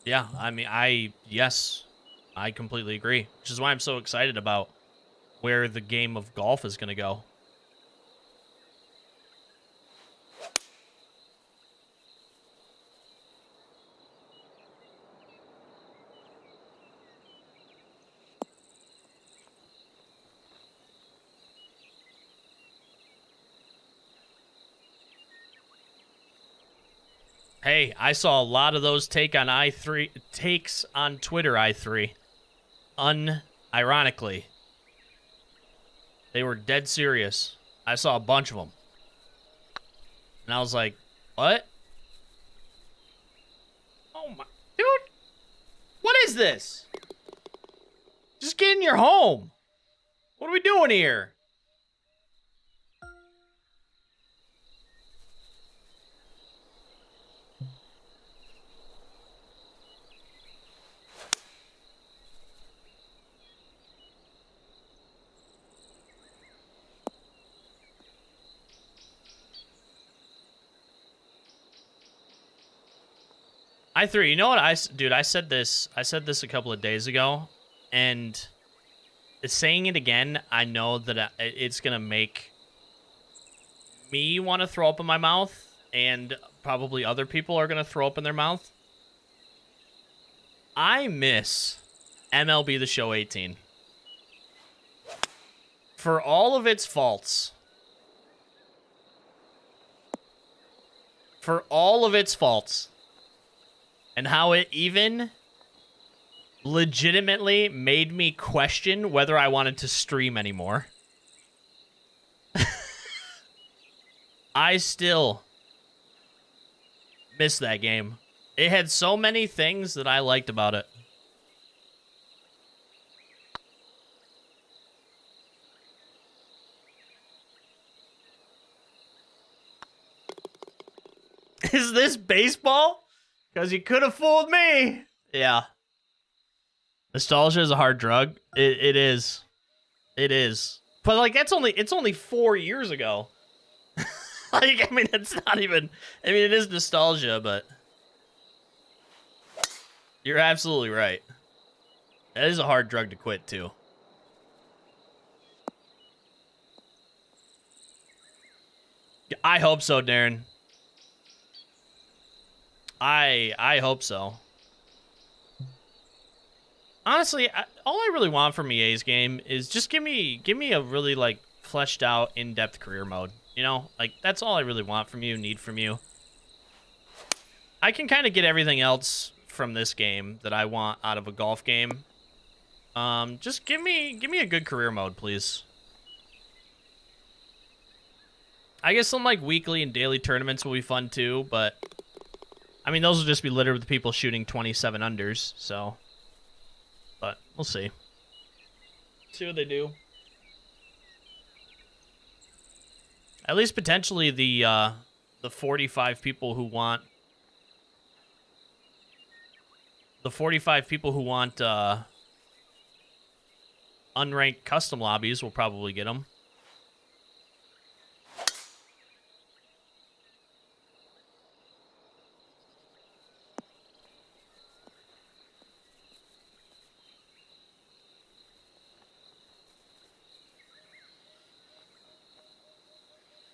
Yeah, I mean, yes, I completely agree. Which is why I'm so excited about where the game of golf is going to go. Hey, I saw a lot of those takes on Twitter, i3. Unironically. They were dead serious. I saw a bunch of them. And I was like, what? Oh my, dude. What is this? Just get in your home. What are we doing here? I3, you know what I said this a couple of days ago, and saying it again, I know that it's going to make me want to throw up in my mouth, and probably other people are going to throw up in their mouth. I miss MLB The Show 18. For all of its faults. For all of its faults. And how it even legitimately made me question whether I wanted to stream anymore. I still miss that game. It had so many things that I liked about it. Is this baseball? Because you could have fooled me. Yeah. Nostalgia is a hard drug. It is. It is. But, like, it's only 4 years ago. Like, I mean, it's not even... I mean, it is nostalgia, but... You're absolutely right. That is a hard drug to quit, too. I hope so, Darren. I hope so. Honestly, all I really want from EA's game is just give me a really, like, fleshed out, in-depth career mode. You know, like, that's all I really want from you, need from you. I can kind of get everything else from this game that I want out of a golf game. Just give me a good career mode, please. I guess some, like, weekly and daily tournaments will be fun, too, but... I mean, those will just be littered with people shooting 27 unders, so... But, we'll see. See what they do. At least potentially the 45 people who want... The 45 people who want, unranked custom lobbies will probably get them.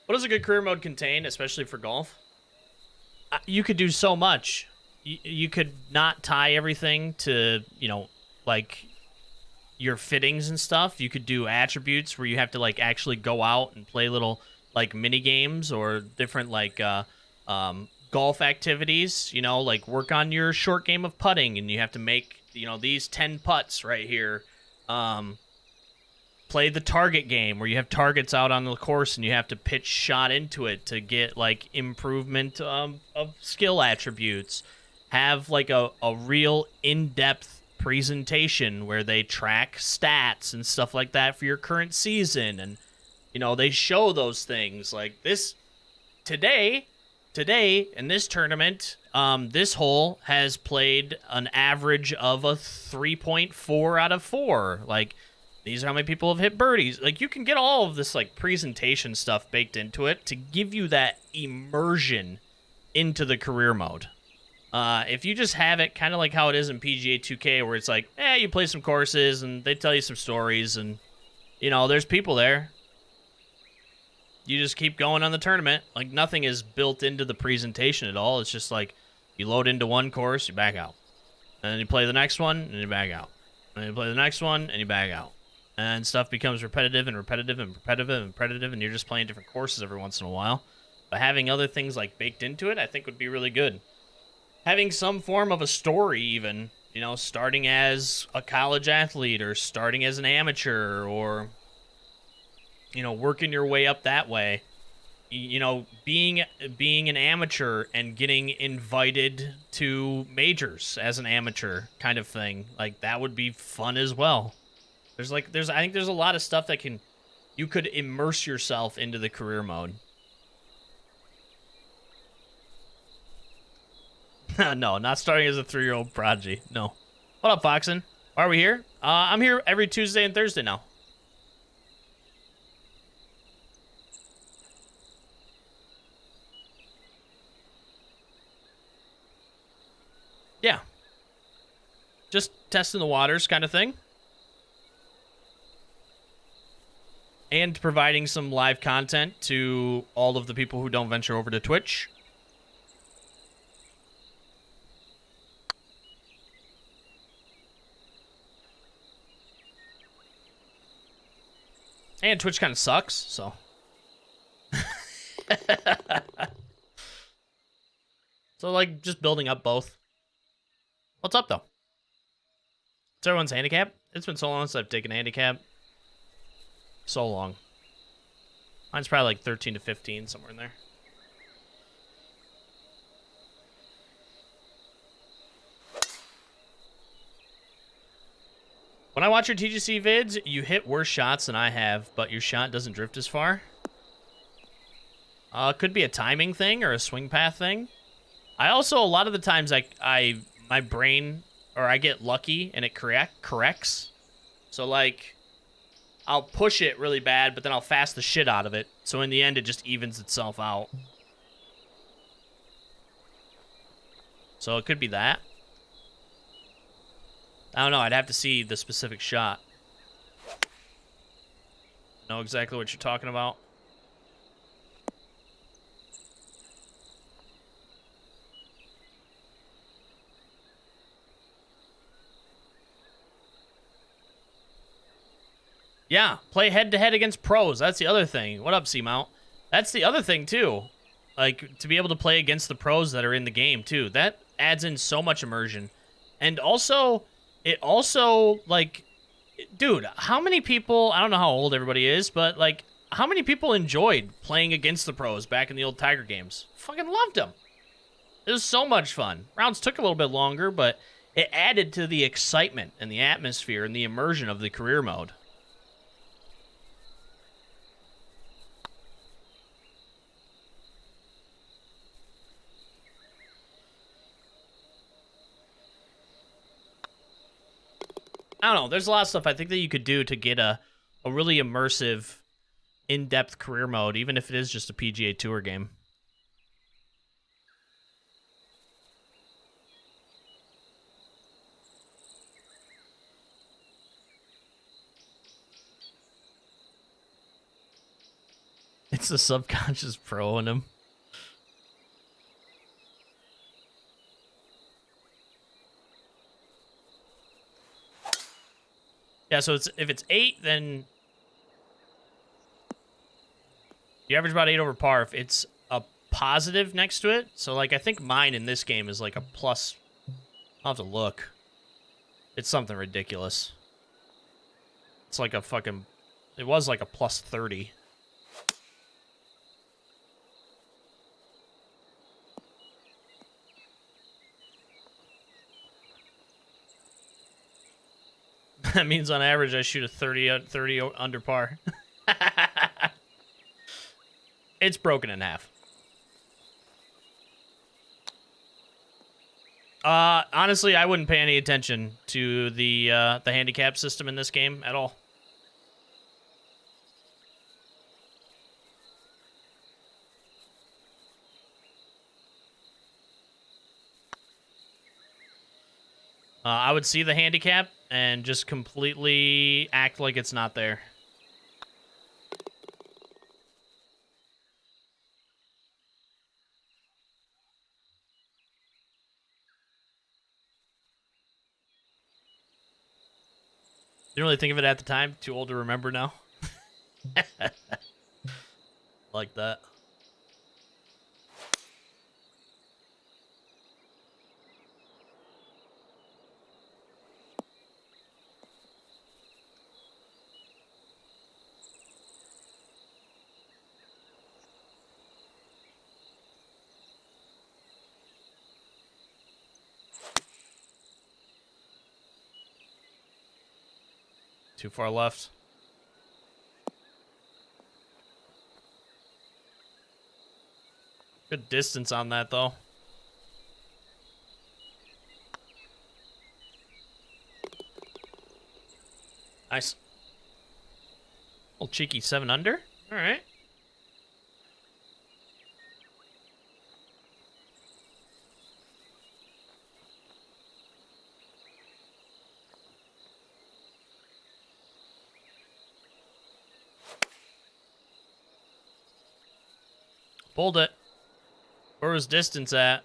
What does a good career mode contain, especially for golf? You could do so much. You could not tie everything to, you know, like your fittings and stuff. You could do attributes where you have to like actually go out and play little like mini games or different like golf activities, you know, like work on your short game of putting, and you have to make, you know, these 10 putts right here. Play the target game where you have targets out on the course and you have to pitch shot into it to get like improvement of skill attributes. Have like a real in-depth presentation where they track stats and stuff like that for your current season, and you know, they show those things like this. Today in this tournament, this hole has played an average of a 3.4 out of 4. Like, these are how many people have hit birdies. Like, you can get all of this like presentation stuff baked into it to give you that immersion into the career mode. If you just have it kind of like how it is in PGA 2K, where it's like, you play some courses and they tell you some stories, and you know, there's people there. You just keep going on the tournament. Like, nothing is built into the presentation at all. It's just like, you load into one course, you back out. And then you play the next one, and you back out. And then you play the next one, and you back out. And stuff becomes repetitive and repetitive and repetitive and repetitive, and you're just playing different courses every once in a while. But having other things, like, baked into it, I think would be really good. Having some form of a story, even. You know, starting as a college athlete, or starting as an amateur, or you know, working your way up that way. You know, being an amateur and getting invited to majors as an amateur kind of thing. Like, that would be fun as well. I think there's a lot of stuff that you could immerse yourself into the career mode. No, not starting as a 3-year-old prodigy. No. What up, Foxen? Why are we here? I'm here every Tuesday and Thursday now. Yeah. Just testing the waters kind of thing. And providing some live content to all of the people who don't venture over to Twitch. And Twitch kind of sucks, so. So, like, just building up both. What's up, though? It's everyone's handicap? It's been so long since I've taken a handicap. So long. Mine's probably like 13 to 15, somewhere in there. When I watch your TGC vids, you hit worse shots than I have, but your shot doesn't drift as far. Could be a timing thing or a swing path thing. I also, a lot of the times, my brain, or I get lucky and it corrects. So, like, I'll push it really bad, but then I'll fast the shit out of it. So in the end, it just evens itself out. So it could be that. I don't know. I'd have to see the specific shot. Know exactly what you're talking about. Yeah, play head-to-head against pros. That's the other thing. What up, C-Mount? That's the other thing, too. Like, to be able to play against the pros that are in the game, too. That adds in so much immersion. And also, it also, like, dude, how many people, I don't know how old everybody is, but, like, how many people enjoyed playing against the pros back in the old Tiger games? Fucking loved them. It was so much fun. Rounds took a little bit longer, but it added to the excitement and the atmosphere and the immersion of the career mode. I don't know. There's a lot of stuff I think that you could do to get a really immersive, in-depth career mode, even if it is just a PGA Tour game. It's the subconscious pro in him. Yeah, so if it's 8, then you average about 8 over par. If it's a positive next to it, so like I think mine in this game is like a plus. I'll have to look. It's something ridiculous. It's like a fucking. It was like a plus 30. That means on average I shoot a 30 under par. It's broken in half. Honestly, I wouldn't pay any attention to the handicap system in this game at all. I would see the handicap and just completely act like it's not there. Didn't really think of it at the time. Too old to remember now. Like that. Too far left. Good distance on that, though. Nice. Little cheeky 7 under. All right. Pulled it. Where was distance at?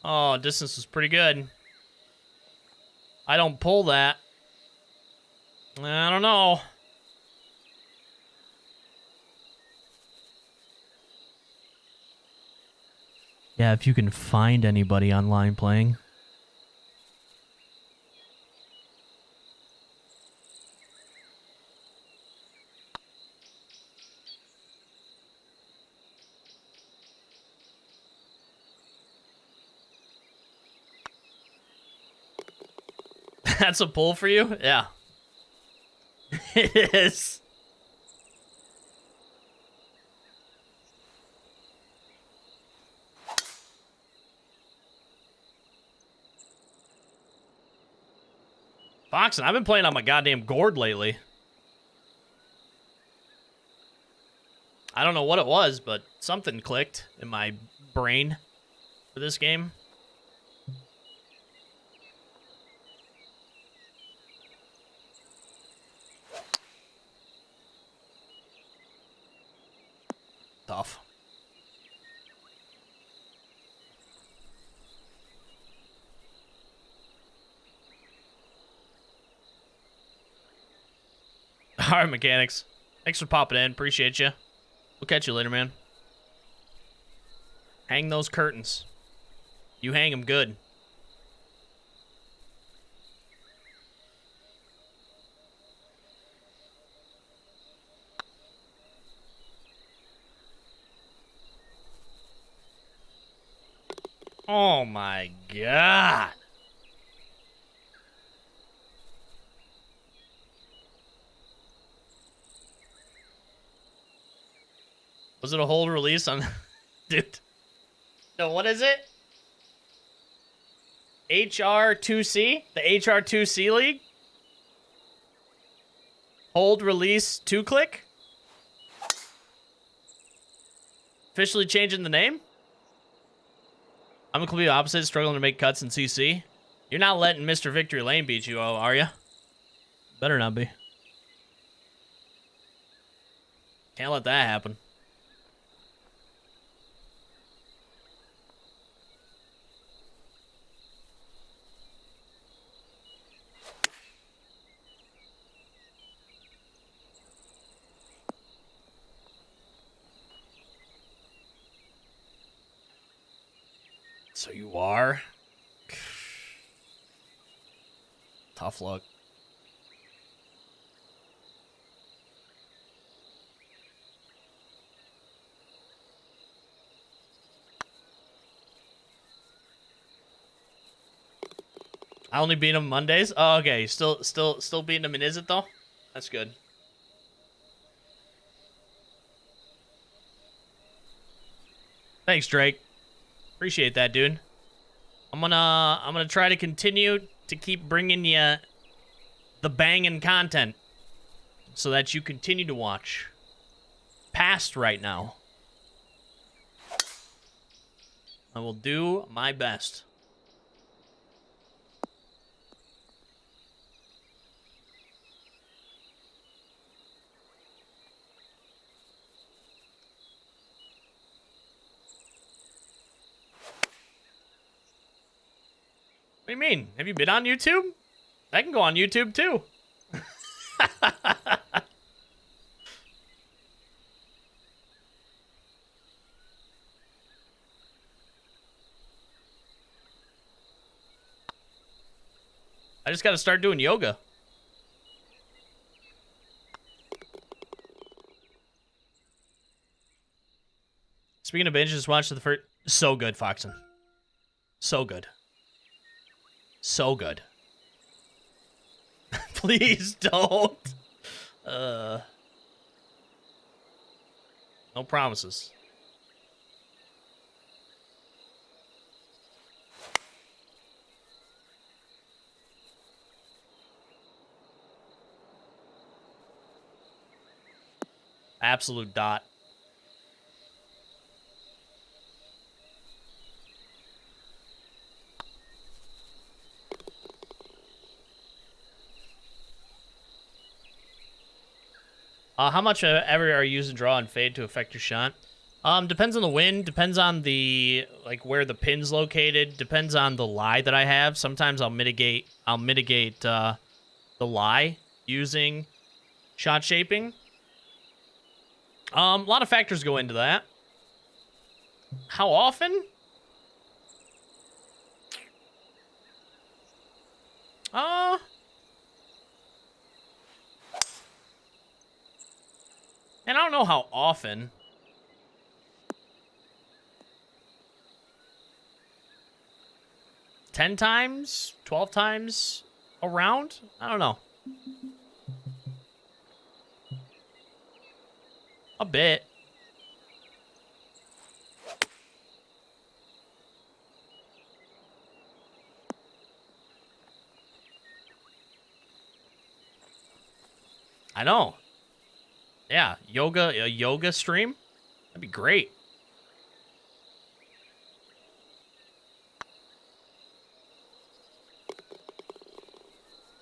Oh, distance was pretty good. I don't pull that. I don't know. Yeah, if you can find anybody online playing. That's a pull for you? Yeah. It is. Boxing, I've been playing on my goddamn gourd lately. I don't know what it was, but something clicked in my brain for this game. Tough. All right, mechanics. Thanks for popping in. Appreciate you. We'll catch you later, man. Hang those curtains. You hang them good. Oh my God. Was it a hold release on... Dude. No, what is it? HR2C? The HR2C League? Hold release 2-click? Officially changing the name? I'm the complete opposite, struggling to make cuts in CC. You're not letting Mr. Victory Lane beat you, are you? Better not be. Can't let that happen. So you are? Tough luck. I only beat him Mondays? Oh, okay. Still beating him in Is It, though? That's good. Thanks, Drake. Appreciate that, dude. I'm gonna try to continue to keep bringing you the banging content so that you continue to watch past right now. I will do my best. What do you mean? Have you been on YouTube? I can go on YouTube too. I just got to start doing yoga. Speaking of binge, just watched the first. So good, Foxen. So good. So good. Please don't. No promises. Absolute dot. How much ever are you using draw and fade to affect your shot? Depends on the wind, depends on the where the pin's located, depends on the lie that I have. Sometimes I'll mitigate the lie using shot shaping. A lot of factors go into that. How often? And I don't know how often. 10 times? 12 times a round? I don't know. A bit. I know. Yeah, a yoga stream? That'd be great.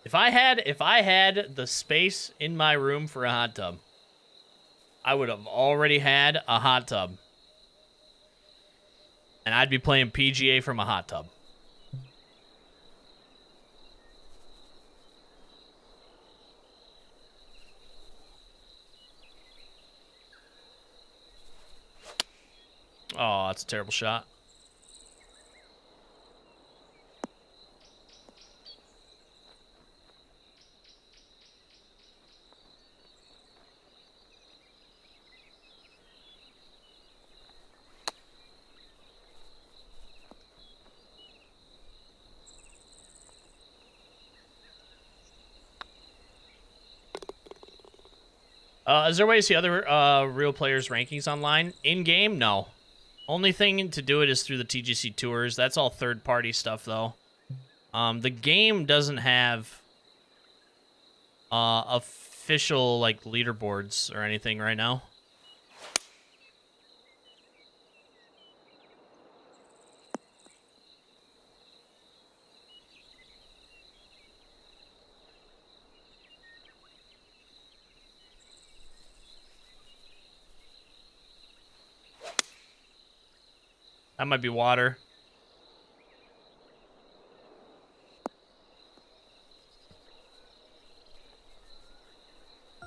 If I had the space in my room for a hot tub, I would have already had a hot tub. And I'd be playing PGA from a hot tub. Oh, that's a terrible shot. Is there a way to see other real players' rankings online? In-game? No. Only thing to do it is through the TGC Tours. That's all third-party stuff, though. The game doesn't have official leaderboards or anything right now. That might be water.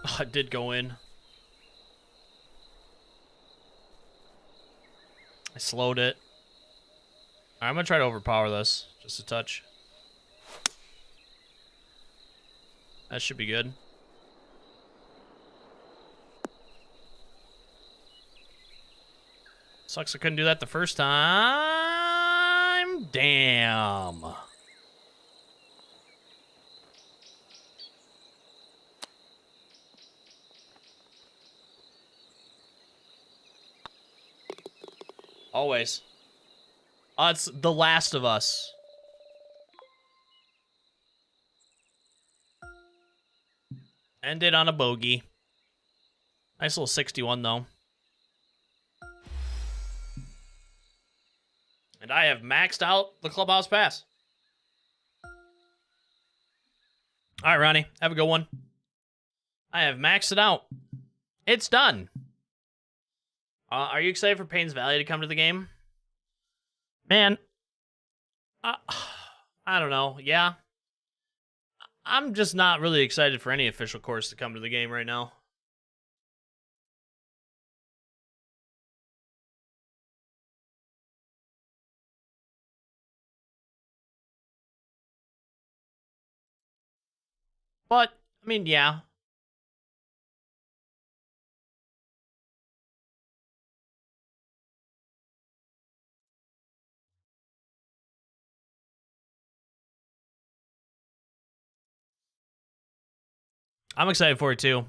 Oh, it did go in. I slowed it. I'm going to try to overpower this. Just a touch. That should be good. Sucks I couldn't do that the first time. Damn. Always. It's The Last of Us. Ended on a bogey. Nice little 61, though. And I have maxed out the clubhouse pass. All right, Ronnie. Have a good one. I have maxed it out. It's done. Are you excited for Payne's Valley to come to the game? Man, I don't know. Yeah. I'm just not really excited for any official course to come to the game right now. But, I mean, yeah. I'm excited for it, too.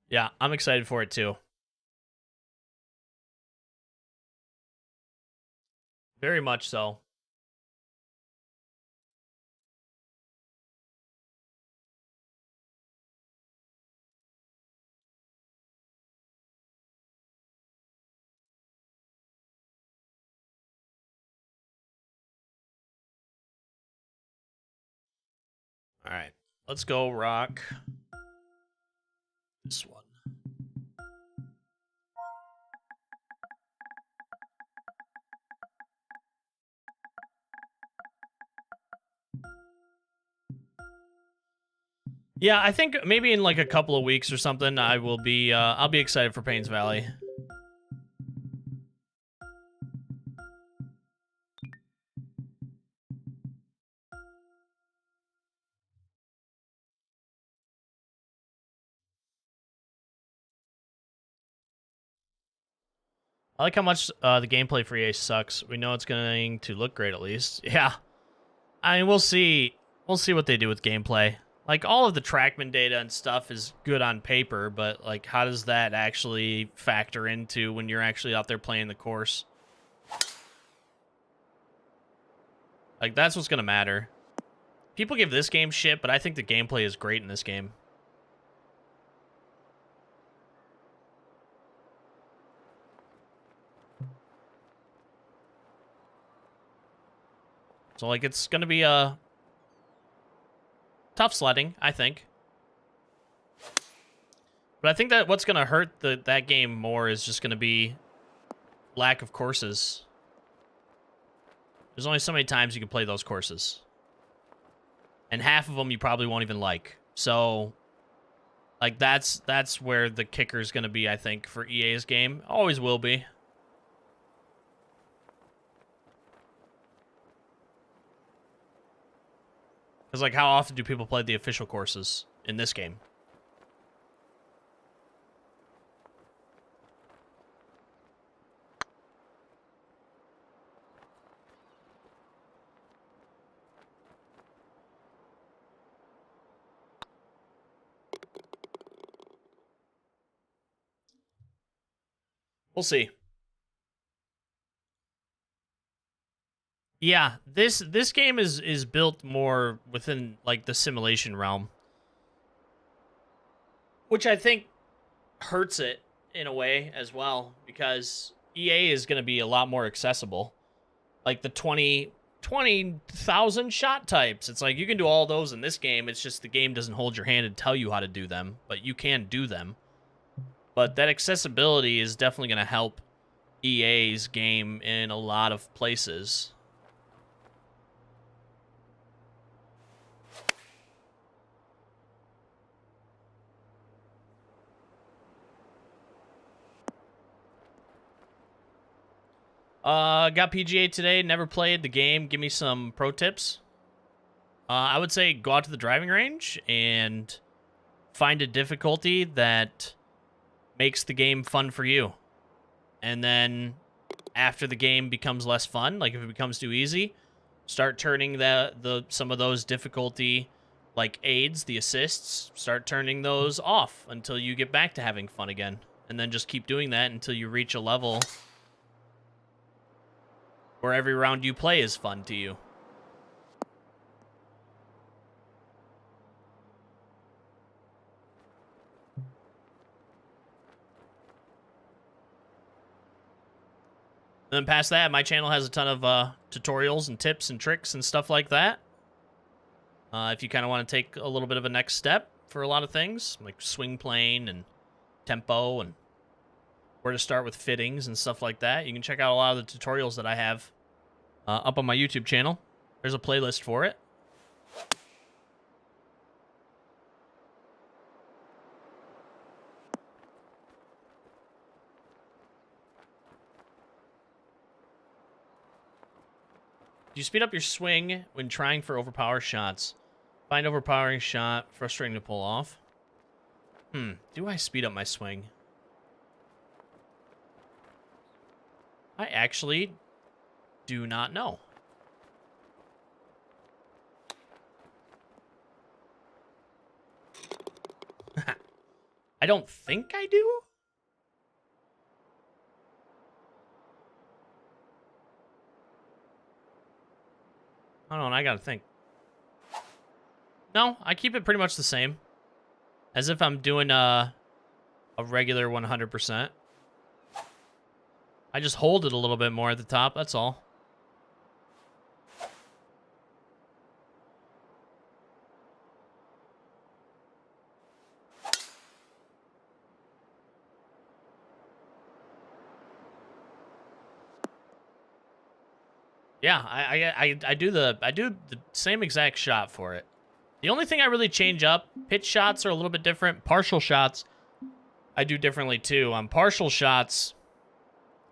Yeah, I'm excited for it, too. Very much so. All right, let's go rock this one. Yeah, I think maybe in like a couple of weeks or something, I will be. I'll be excited for Payne's Valley. I like how much the gameplay for EA sucks. We know it's going to look great at least. Yeah, I mean we'll see. We'll see what they do with gameplay. Like all of the trackman data and stuff is good on paper, but like how does that actually factor into when you're actually out there playing the course? Like that's what's gonna matter. People give this game shit, but I think the gameplay is great in this game. So like it's gonna be a tough sledding, I think. But I think that what's gonna hurt that game more is just gonna be lack of courses. There's only so many times you can play those courses. And half of them you probably won't even like. So like that's where the kicker is going to be, I think, for EA's game. Always will be. Because like how often do people play the official courses in this game? We'll see. Yeah, this game is built more within like the simulation realm, which I think hurts it in a way as well because EA is going to be a lot more accessible. Like the 20,000 shot types. It's like you can do all those in this game. It's just the game doesn't hold your hand and tell you how to do them, but you can do them. But that accessibility is definitely going to help EA's game in a lot of places. Got PGA today. Never played the game. Give me some pro tips. I would say go out to the driving range and find a difficulty that makes the game fun for you. And then after the game becomes less fun, like if it becomes too easy, start turning some of those difficulty like aids, the assists, start turning those off until you get back to having fun again. And then just keep doing that until you reach a level where every round you play is fun to you. And then past that, my channel has a ton of tutorials and tips and tricks and stuff like that. If you kind of want to take a little bit of a next step for a lot of things, like swing plane and tempo and where to start with fittings and stuff like that, you can check out a lot of the tutorials that I have up on my YouTube channel. There's a playlist for it. Do you speed up your swing when trying for overpower shots? Find overpowering shot frustrating to pull off. Do I speed up my swing? I actually do not know. I don't think I do. I don't know, I gotta think. No, I keep it pretty much the same. As if I'm doing a regular 100%. I just hold it a little bit more at the top, that's all. Yeah, I do the same exact shot for it. The only thing I really change up, pitch shots are a little bit different. Partial shots, I do differently too. On partial shots,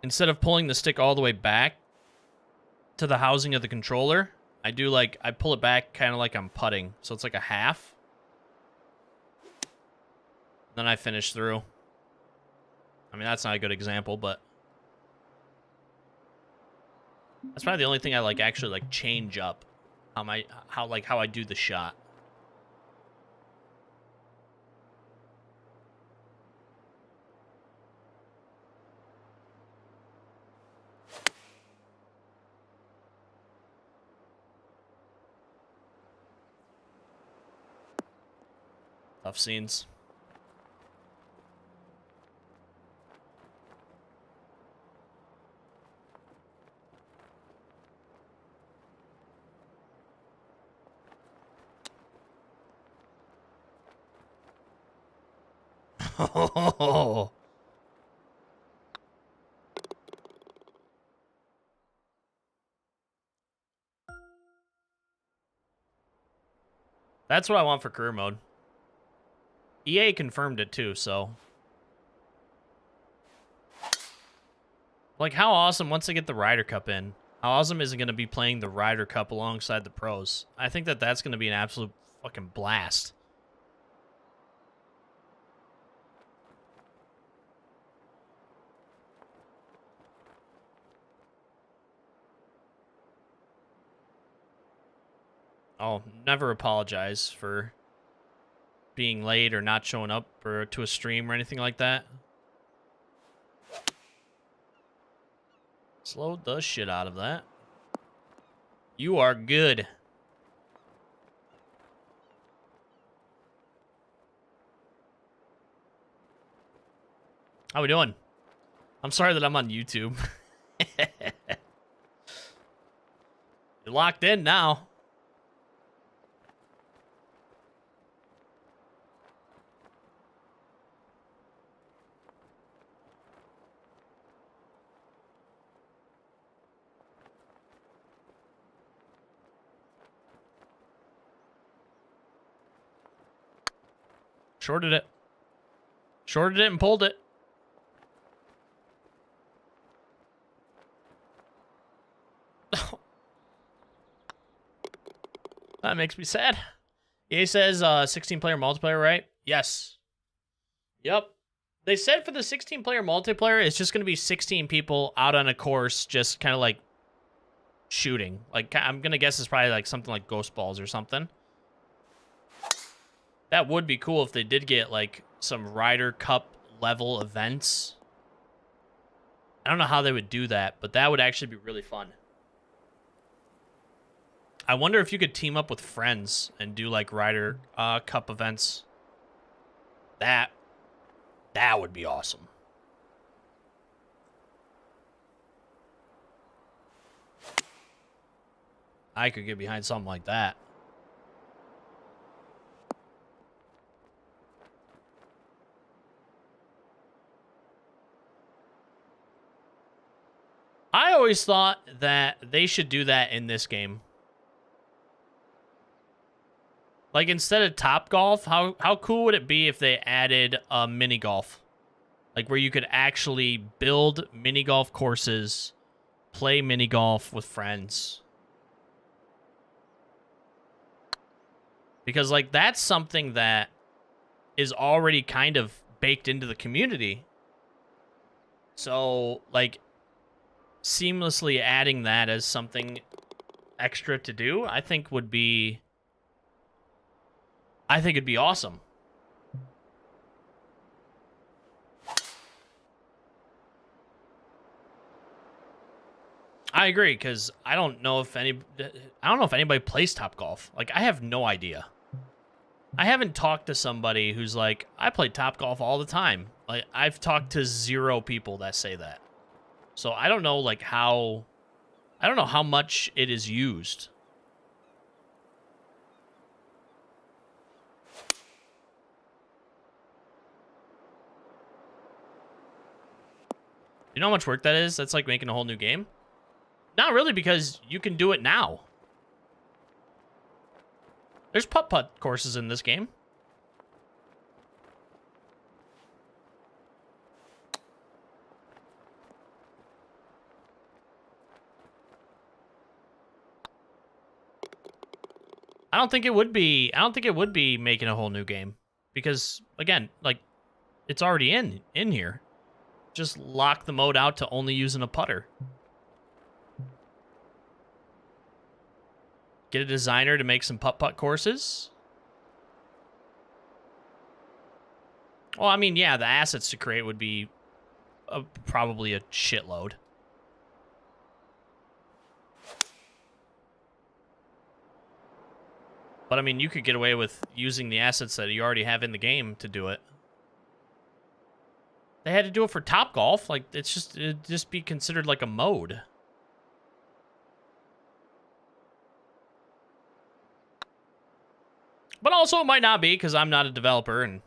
instead of pulling the stick all the way back to the housing of the controller, I pull it back kind of like I'm putting. So it's like a half. Then I finish through. I mean, that's not a good example, but that's probably the only thing I actually change up how I do the shot. Tough scenes. Oh. That's what I want for career mode. EA confirmed it too, so. Like, how awesome, once they get the Ryder Cup in, how awesome is it going to be playing the Ryder Cup alongside the pros? I think that's going to be an absolute fucking blast. I'll never apologize for being late or not showing up to a stream or anything like that. Slowed the shit out of that. You are good. How we doing? I'm sorry that I'm on YouTube. You're locked in now. Shorted it. Shorted it and pulled it. That makes me sad. EA says 16-player multiplayer, right? Yes. Yep. They said for the 16-player multiplayer, it's just going to be 16 people out on a course just kind of like shooting. Like, I'm going to guess it's probably like something like Ghost Balls or something. That would be cool if they did get like some Ryder Cup level events. I don't know how they would do that, but that would actually be really fun. I wonder if you could team up with friends and do like Ryder Cup events. That would be awesome. I could get behind something like that. I always thought that they should do that in this game. Like, instead of Top Golf, how cool would it be if they added a mini golf? Like, where you could actually build mini golf courses, play mini golf with friends. Because, like, that's something that is already kind of baked into the community. So, like, seamlessly adding that as something extra to do, I think would be... I think it'd be awesome. I agree, because I don't know if anybody plays Top Golf. Like, I have no idea. I haven't talked to somebody who's like, I play Top Golf all the time. Like, I've talked to 0 people that say that. So I don't know, like, I don't know how much it is used. You know how much work that is? That's like making a whole new game. Not really, because you can do it now. There's putt-putt courses in this game. I don't think it would be making a whole new game, because again, like, it's already in here. Just lock the mode out to only using a putter. Get a designer to make some putt-putt courses. Well, I mean, yeah, the assets to create would be probably a shitload. But, I mean, you could get away with using the assets that you already have in the game to do it. They had to do it for Top Golf. Like, it'd just be considered like a mode. But also, it might not be, because I'm not a developer, and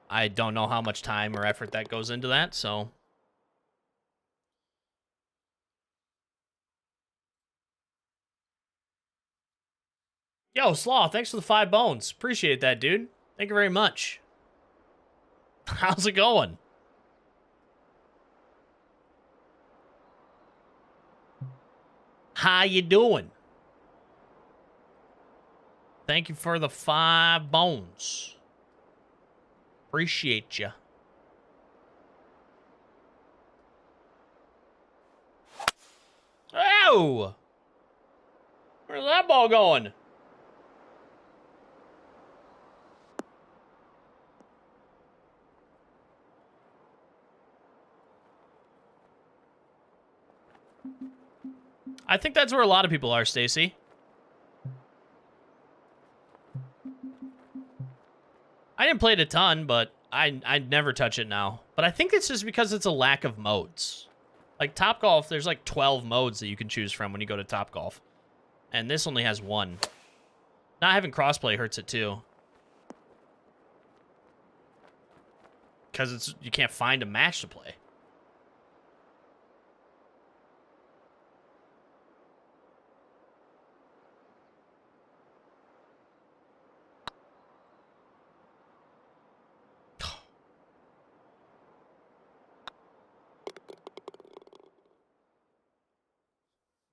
I don't know how much time or effort that goes into that, so... Yo, Slaw, thanks for the 5 bones. Appreciate that, dude. Thank you very much. How's it going? How you doing? Thank you for the 5 bones. Appreciate you. Oh! Where's that ball going? I think that's where a lot of people are, Stacy. I didn't play it a ton, but I'd never touch it now. But I think it's just because it's a lack of modes. Like Top Golf, there's like 12 modes that you can choose from when you go to Top Golf. And this only has 1. Not having crossplay hurts it too. Because you can't find a match to play.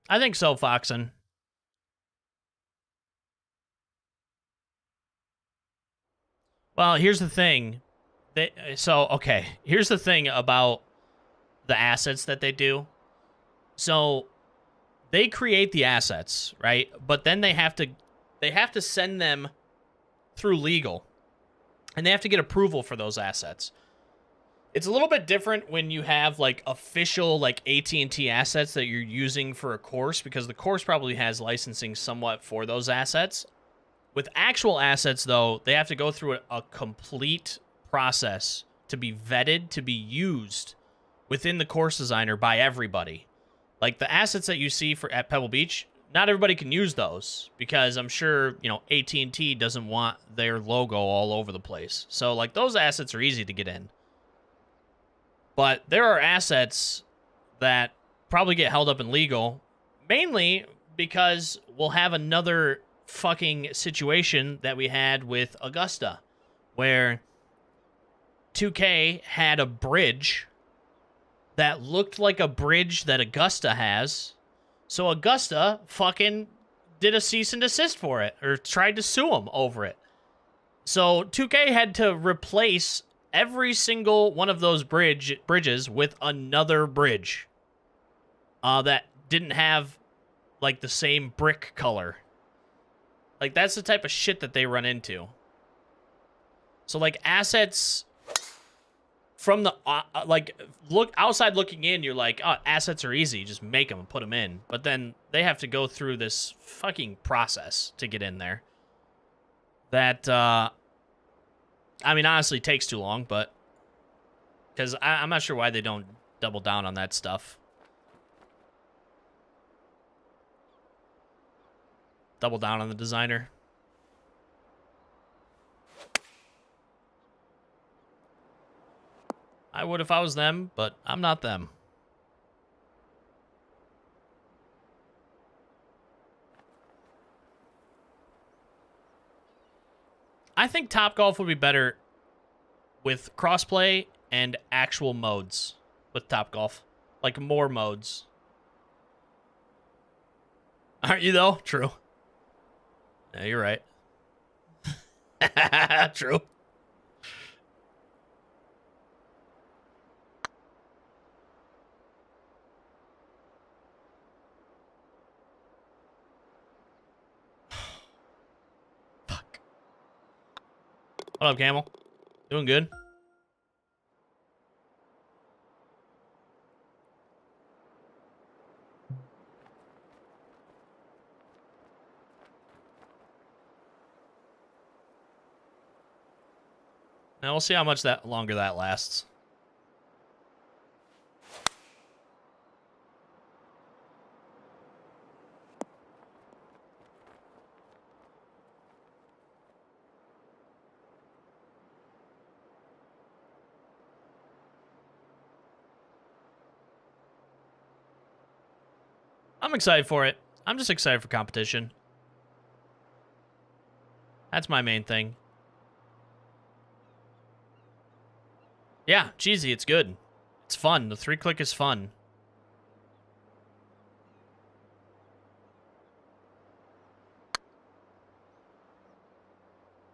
I think so, Foxen. Well, here's the thing. Here's the thing about the assets that they do. So they create the assets, right? But then they have to send them through legal. And they have to get approval for those assets. It's a little bit different when you have like official like AT&T assets that you're using for a course, because the course probably has licensing somewhat for those assets. With actual assets, though, they have to go through a complete process to be vetted, to be used within the course designer by everybody. Like the assets that you see at Pebble Beach, not everybody can use those because I'm sure, AT&T doesn't want their logo all over the place. So like those assets are easy to get in. But there are assets that probably get held up in legal, mainly because we'll have another fucking situation that we had with Augusta, where 2K had a bridge that looked like a bridge that Augusta has. So Augusta fucking did a cease and desist for it, or tried to sue them over it. So 2K had to replace every single one of those bridges with another bridge that didn't have like the same brick color. Like that's the type of shit that they run into. So like assets from the look outside looking in, you're like, oh, assets are easy, just make them and put them in. But then they have to go through this fucking process to get in there. That honestly takes too long, but because I'm not sure why they don't double down on that stuff. Double down on the designer. I would if I was them, but I'm not them. I think Topgolf would be better with crossplay and actual modes with Topgolf. Like more modes. Aren't you though? True. Yeah, you're right. True. Fuck. What up, Camel? Doing good? Now we'll see how much longer that lasts. I'm excited for it. I'm just excited for competition. That's my main thing. Yeah, cheesy, it's good. It's fun. The 3-click is fun.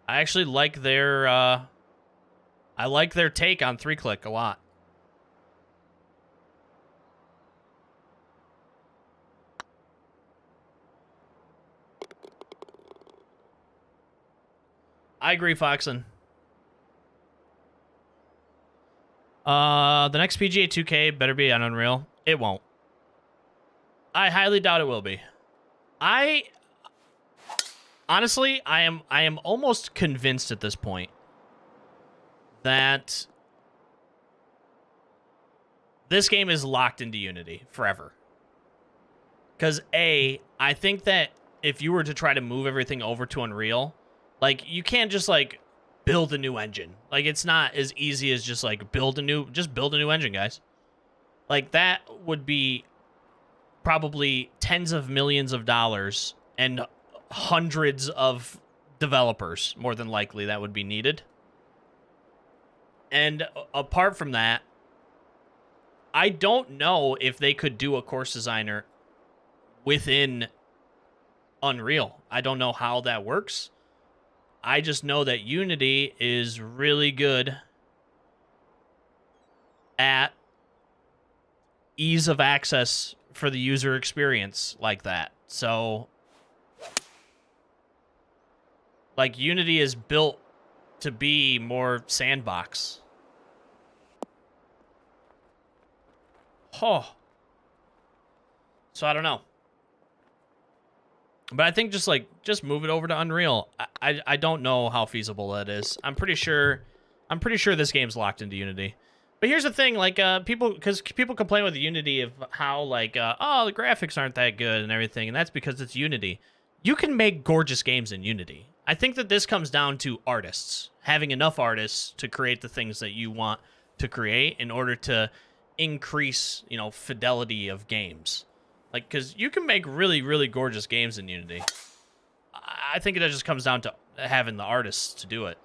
I actually like their take on 3-click a lot. I agree, Foxen. The next PGA 2K better be on Unreal. It won't. I highly doubt it will be. Honestly, I am almost convinced at this point that this game is locked into Unity forever. Because I think that if you were to try to move everything over to Unreal, like you can't just like build a new engine. Like it's not as easy as just like build a new engine, guys. Like that would be probably tens of millions of dollars and hundreds of developers, more than likely, that would be needed. And apart from that, I don't know if they could do a course designer within Unreal. I don't know how that works. I just know that Unity is really good at ease of access for the user experience like that. So, like, Unity is built to be more sandbox. Oh. So I don't know. But I think just move it over to Unreal. I don't know how feasible that is. I'm pretty sure this game's locked into Unity. But here's the thing, like people complain with Unity of how like oh, the graphics aren't that good and everything, and that's because it's Unity. You can make gorgeous games in Unity. I think that this comes down to artists, having enough artists to create the things that you want to create in order to increase, you know, fidelity of games. Like, because you can make really, really gorgeous games in Unity. I think it just comes down to having the artists to do it.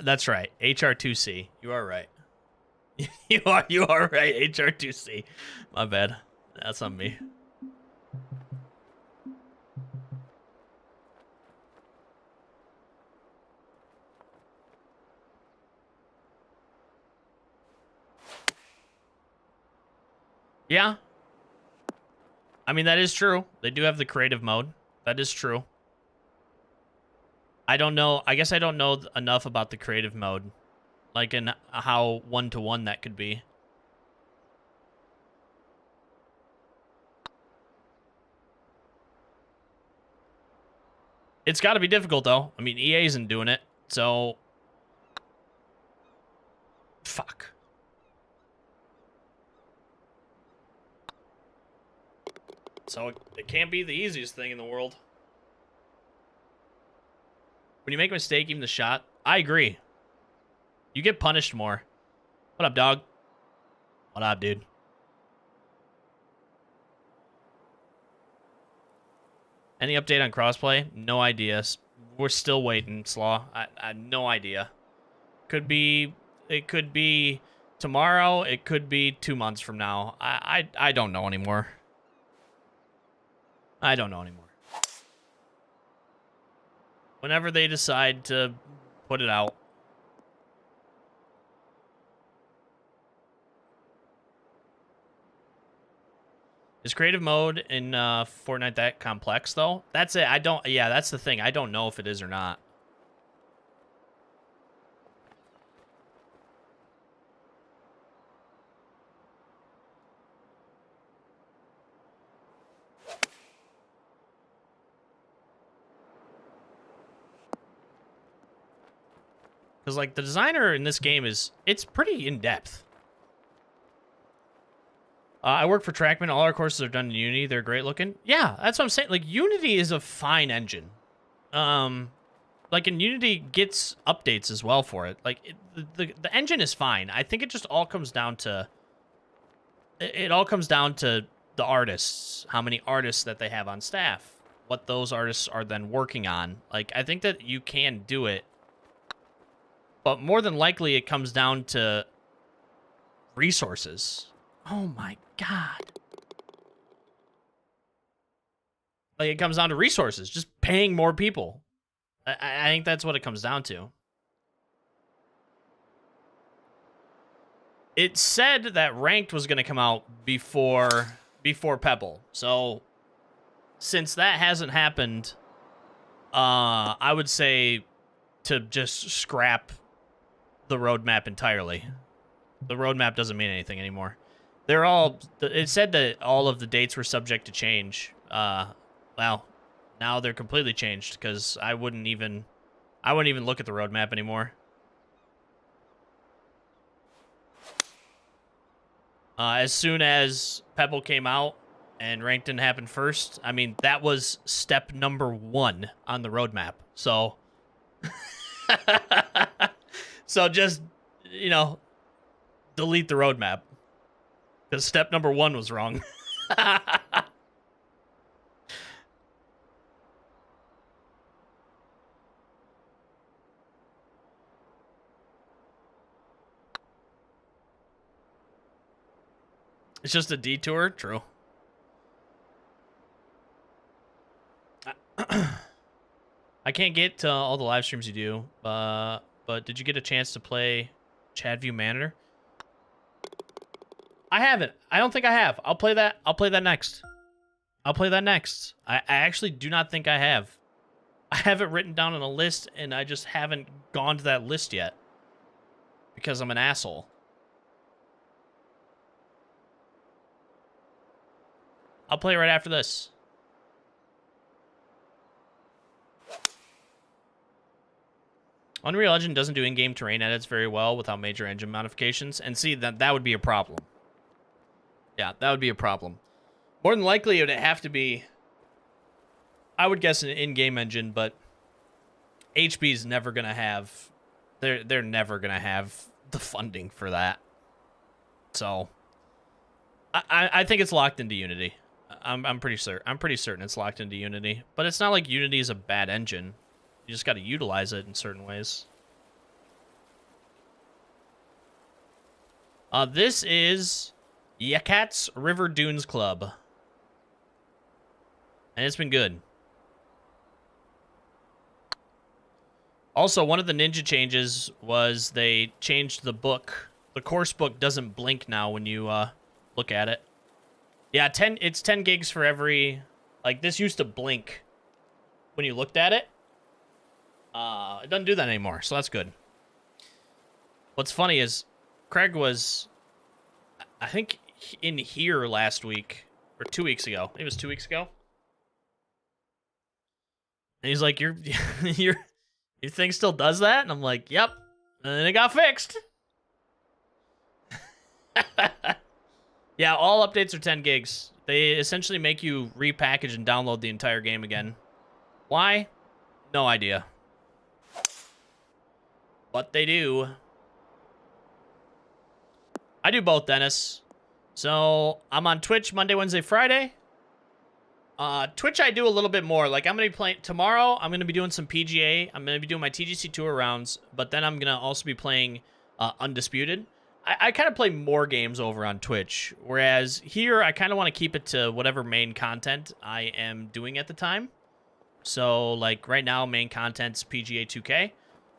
That's right. HR2C. You are right. you are right. HR2C. My bad. That's on me. Yeah. I mean, that is true. They do have the creative mode. That is true. I don't know. I guess I don't know enough about the creative mode. Like, in how one-to-one that could be. It's got to be difficult, though. I mean, EA isn't doing it, so... Fuck. So it can't be the easiest thing in the world. When you make a mistake, even the shot, I agree. You get punished more. What up, dog? What up, dude? Any update on crossplay? No idea. We're still waiting, Slaw. I no idea. It could be tomorrow. It could be 2 months from now. I don't know anymore. I don't know anymore. Whenever they decide to put it out. Is creative mode in Fortnite that complex, though? That's it. Yeah, that's the thing. I don't know if it is or not. Because, like, the designer in this game it's pretty in-depth. I work for Trackman. All our courses are done in Unity. They're great looking. Yeah, that's what I'm saying. Like, Unity is a fine engine. Like, and Unity gets updates as well for it. Like, the engine is fine. I think it just all comes down to... It all comes down to the artists. How many artists that they have on staff. What those artists are then working on. Like, I think that you can do it. But more than likely, it comes down to resources. Oh my god. Like, it comes down to resources. Just paying more people. I think that's what it comes down to. It said that Ranked was going to come out before Pebble. So, since that hasn't happened, I would say to just scrap the roadmap entirely. The roadmap doesn't mean anything anymore. It said that all of the dates were subject to change. Well, now they're completely changed because I wouldn't even look at the roadmap anymore. As soon as Pebble came out and Ranked didn't happen first, I mean, that was step number 1 on the roadmap. So, so just, you know, delete the roadmap. Because step number 1 was wrong. It's just a detour. True. I can't get to all the live streams you do, but did you get a chance to play Chadview Manor? I haven't. I don't think I have. I'll play that. I'll play that next. I'll play that next. I actually do not think I have. I have it written down on a list, and I just haven't gone to that list yet. Because I'm an asshole. I'll play right after this. Unreal Engine doesn't do in-game terrain edits very well without major engine modifications. And see, that would be a problem. Yeah, that would be a problem. More than likely, it would have to be, I would guess, an in-game engine, but HB's never going to have, they're never going to have the funding for that. So, I think it's locked into Unity. I'm pretty certain it's locked into Unity. But it's not like Unity is a bad engine. You just got to utilize it in certain ways. This is Yakats River Dunes Club. And it's been good. Also, one of the ninja changes was they changed the book. The course book doesn't blink now when you look at it. Yeah, it's 10 gigs for every... Like, this used to blink when you looked at it. It doesn't do that anymore, so that's good. What's funny is Craig was, I think, in here last week, or 2 weeks ago. It was 2 weeks ago. And he's like, your thing still does that? And I'm like, yep. And then it got fixed. Yeah, all updates are 10 gigs. They essentially make you repackage and download the entire game again. Why? No idea. But they do. I do both, Dennis. So, I'm on Twitch Monday, Wednesday, Friday. Twitch I do a little bit more. Like, I'm going to be playing... Tomorrow, I'm going to be doing some PGA. I'm going to be doing my TGC Tour rounds. But then I'm going to also be playing Undisputed. I kind of play more games over on Twitch. Whereas here, I kind of want to keep it to whatever main content I am doing at the time. So, like, right now, main content's PGA 2K.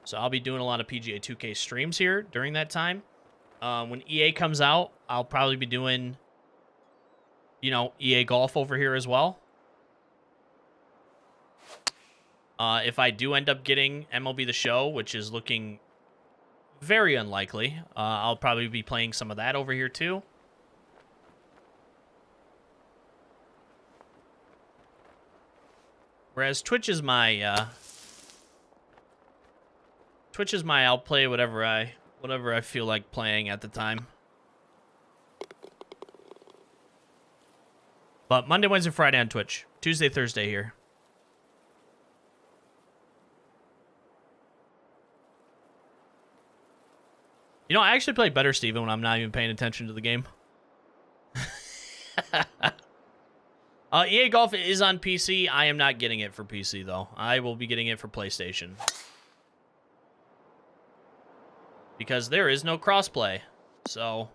So I'll be doing a lot of PGA 2K streams here during that time. When EA comes out, I'll probably be doing, you know, EA Golf over here as well. If I do end up getting MLB The Show, which is looking very unlikely, I'll probably be playing some of that over here too. Whereas Twitch is my... I'll play whatever I feel like playing at the time. But Monday, Wednesday, Friday on Twitch. Tuesday, Thursday here. You know, I actually play better, Steven, when I'm not even paying attention to the game. EA Golf is on PC. I am not getting it for PC, though. I will be getting it for PlayStation. Because there is no crossplay. So...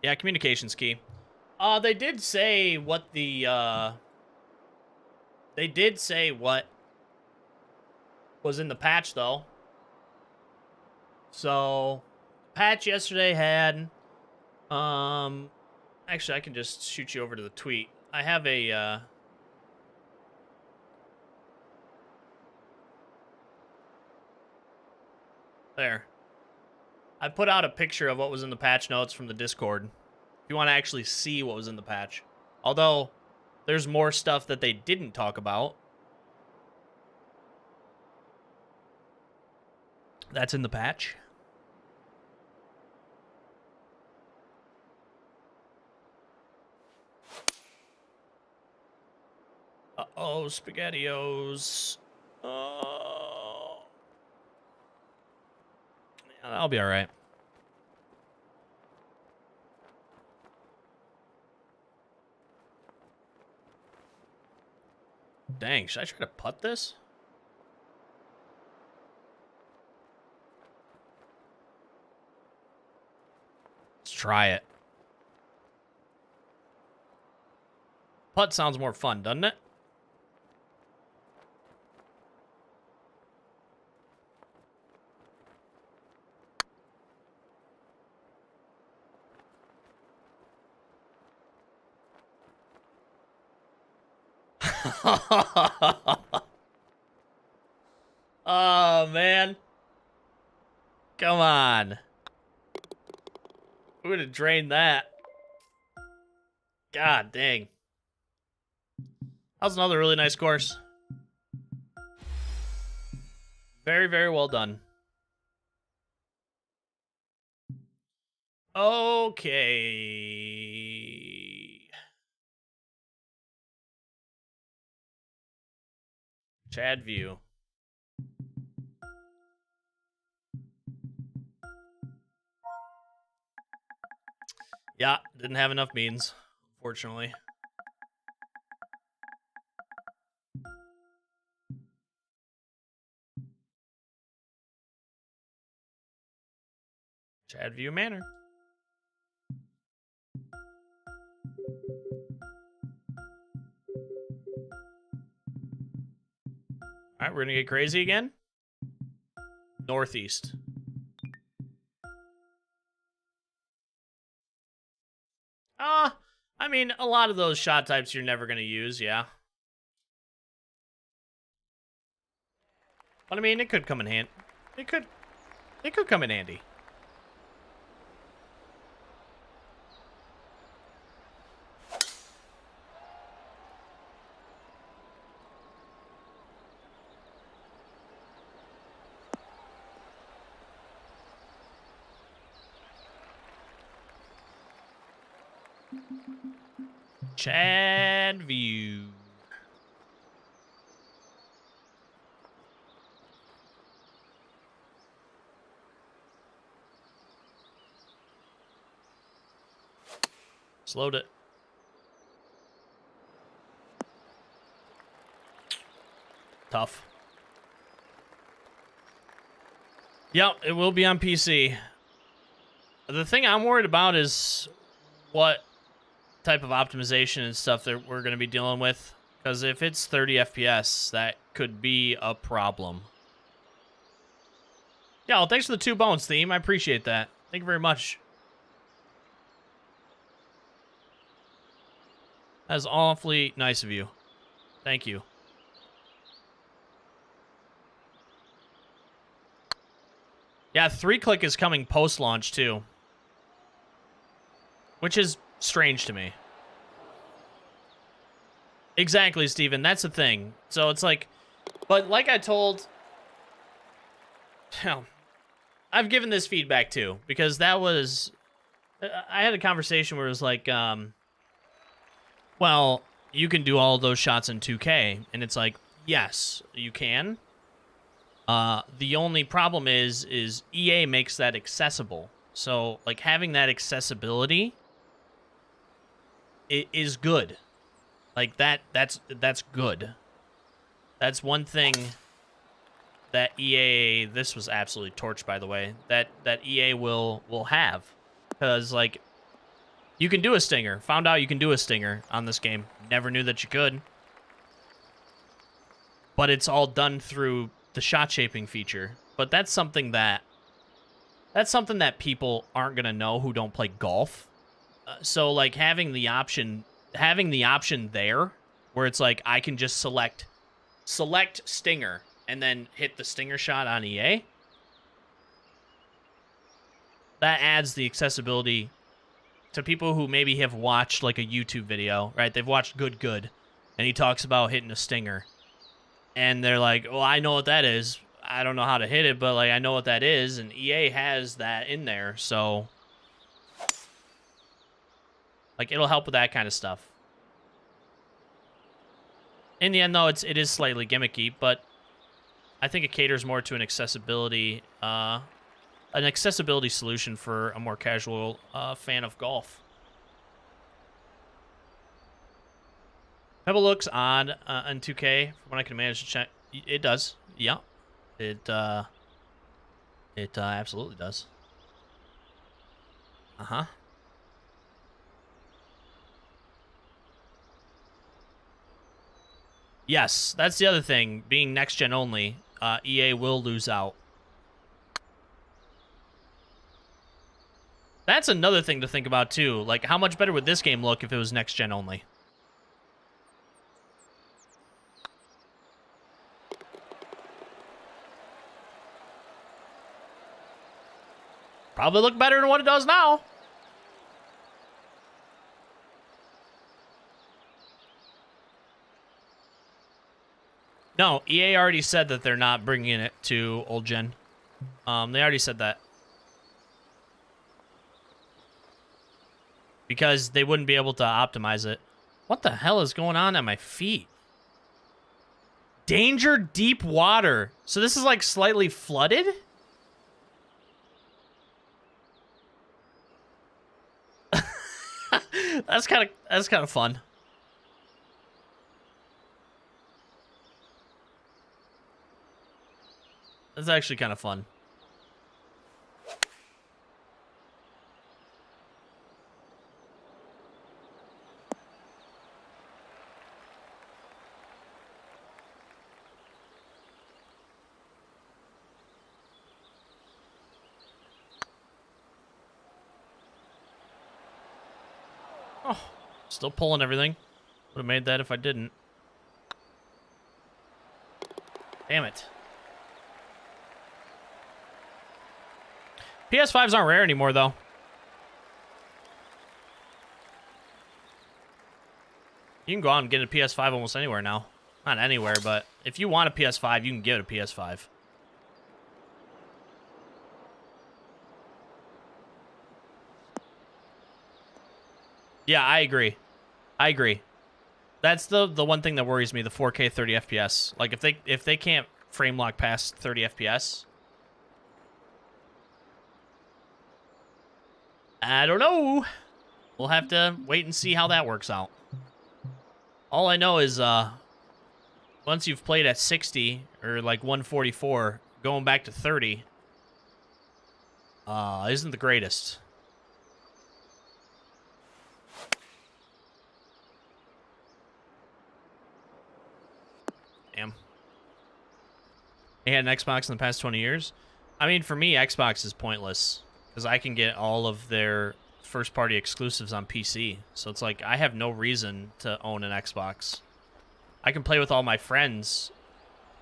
yeah, communication's key. They did say what the, They did say what was in the patch, though. So, patch yesterday had... actually, I can just shoot you over to the tweet. I have a, there. I put out a picture of what was in the patch notes from the Discord. If you want to actually see what was in the patch. Although, there's more stuff that they didn't talk about. That's in the patch. Uh-oh, SpaghettiOs. Oh. Yeah, that'll be all right. Dang, should I try to putt this? try it. Putt sounds more fun, doesn't it? Oh, man. Come on. We would have drained that. God dang. That was another really nice course. Very, very well done. Okay. Chad View. Yeah, didn't have enough beans, unfortunately. Chad View Manor. All right, we're going to get crazy again. Northeast. I mean, a lot of those shot types you're never going to use, yeah. But I mean, it could come in handy. It could come in handy. Chad View. Slowed it. Tough. Yep, it will be on PC. The thing I'm worried about is what type of optimization and stuff that we're going to be dealing with. Because if it's 30 FPS, that could be a problem. Yeah, well, thanks for the 2 bones theme. I appreciate that. Thank you very much. That is awfully nice of you. Thank you. Yeah, 3-click is coming post-launch, too. Which is strange to me. Exactly, Steven. That's the thing. So it's like... But like I told... I've given this feedback, too. Because that was... I had a conversation where it was like... well, you can do all those shots in 2K. And it's like, yes, you can. The only problem is EA makes that accessible. So, like, having that accessibility is good. Like, that's good. That's one thing that EA... This was absolutely torched, by the way. That EA will have. Because, like, you can do a stinger. Found out you can do a stinger on this game. Never knew that you could. But it's all done through the shot shaping feature. But that's something that people aren't going to know who don't play golf. So, like, having the option there where it's like I can just select stinger and then hit the stinger shot on EA. That adds the accessibility to people who maybe have watched like a YouTube video, right? They've watched Good, and he talks about hitting a stinger. And they're like, well, I know what that is. I don't know how to hit it, but like I know what that is, and EA has that in there, so like it'll help with that kind of stuff. In the end, though, it is slightly gimmicky, but I think it caters more to an accessibility solution for a more casual fan of golf. Pebble looks odd on 2K from what I can manage to check. It does, yeah. It absolutely does. Uh-huh. Yes, that's the other thing. Being next gen only, EA will lose out. That's another thing to think about too. Like, how much better would this game look if it was next gen only? Probably look better than what it does now. No, EA already said that they're not bringing it to old gen. They already said that. Because they wouldn't be able to optimize it. What the hell is going on at my feet? Danger deep water. So this is like slightly flooded? That's kind of fun. That's actually kind of fun. Oh, still pulling everything. Would have made that if I didn't. Damn it. PS5s aren't rare anymore, though. You can go out and get a PS5 almost anywhere now. Not anywhere, but if you want a PS5, you can get a PS5. Yeah, I agree. I agree. That's the one thing that worries me, the 4K 30 FPS. Like, if they can't frame lock past 30 FPS, I don't know. We'll have to wait and see how that works out. All I know is once you've played at 60 or like 144, going back to 30 isn't the greatest. Damn. They had an Xbox in the past 20 years. I mean, for me, Xbox is pointless because I can get all of their first-party exclusives on PC. So it's like I have no reason to own an Xbox. I can play with all my friends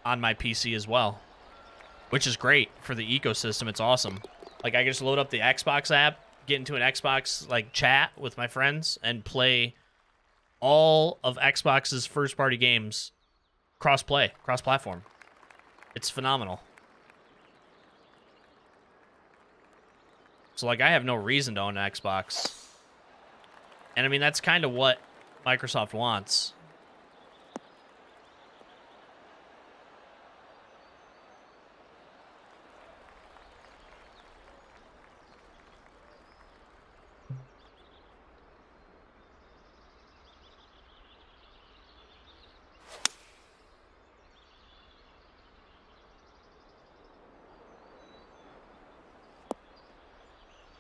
on my PC as well, which is great for the ecosystem. It's awesome. Like, I can just load up the Xbox app, get into an Xbox like chat with my friends, and play all of Xbox's first-party games cross-play, cross-platform. It's phenomenal. So, like, I have no reason to own an Xbox. And, I mean, that's kind of what Microsoft wants.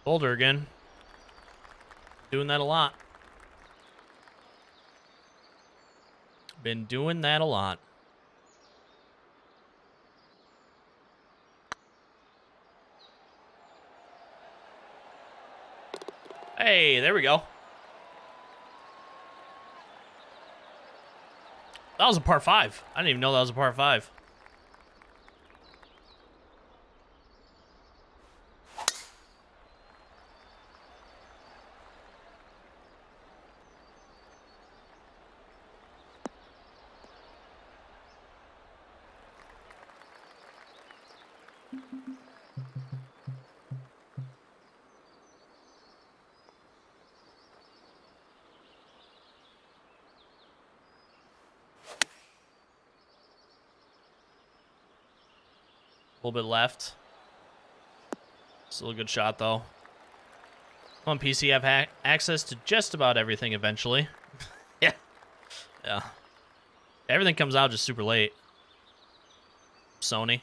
Boulder again. Doing that a lot. Been doing that a lot. Hey, there we go. That was a par 5. I didn't even know that was a par 5. A little bit left. Still a good shot, though. On PC, have access to just about everything eventually. Yeah. Yeah. Everything comes out just super late. Sony.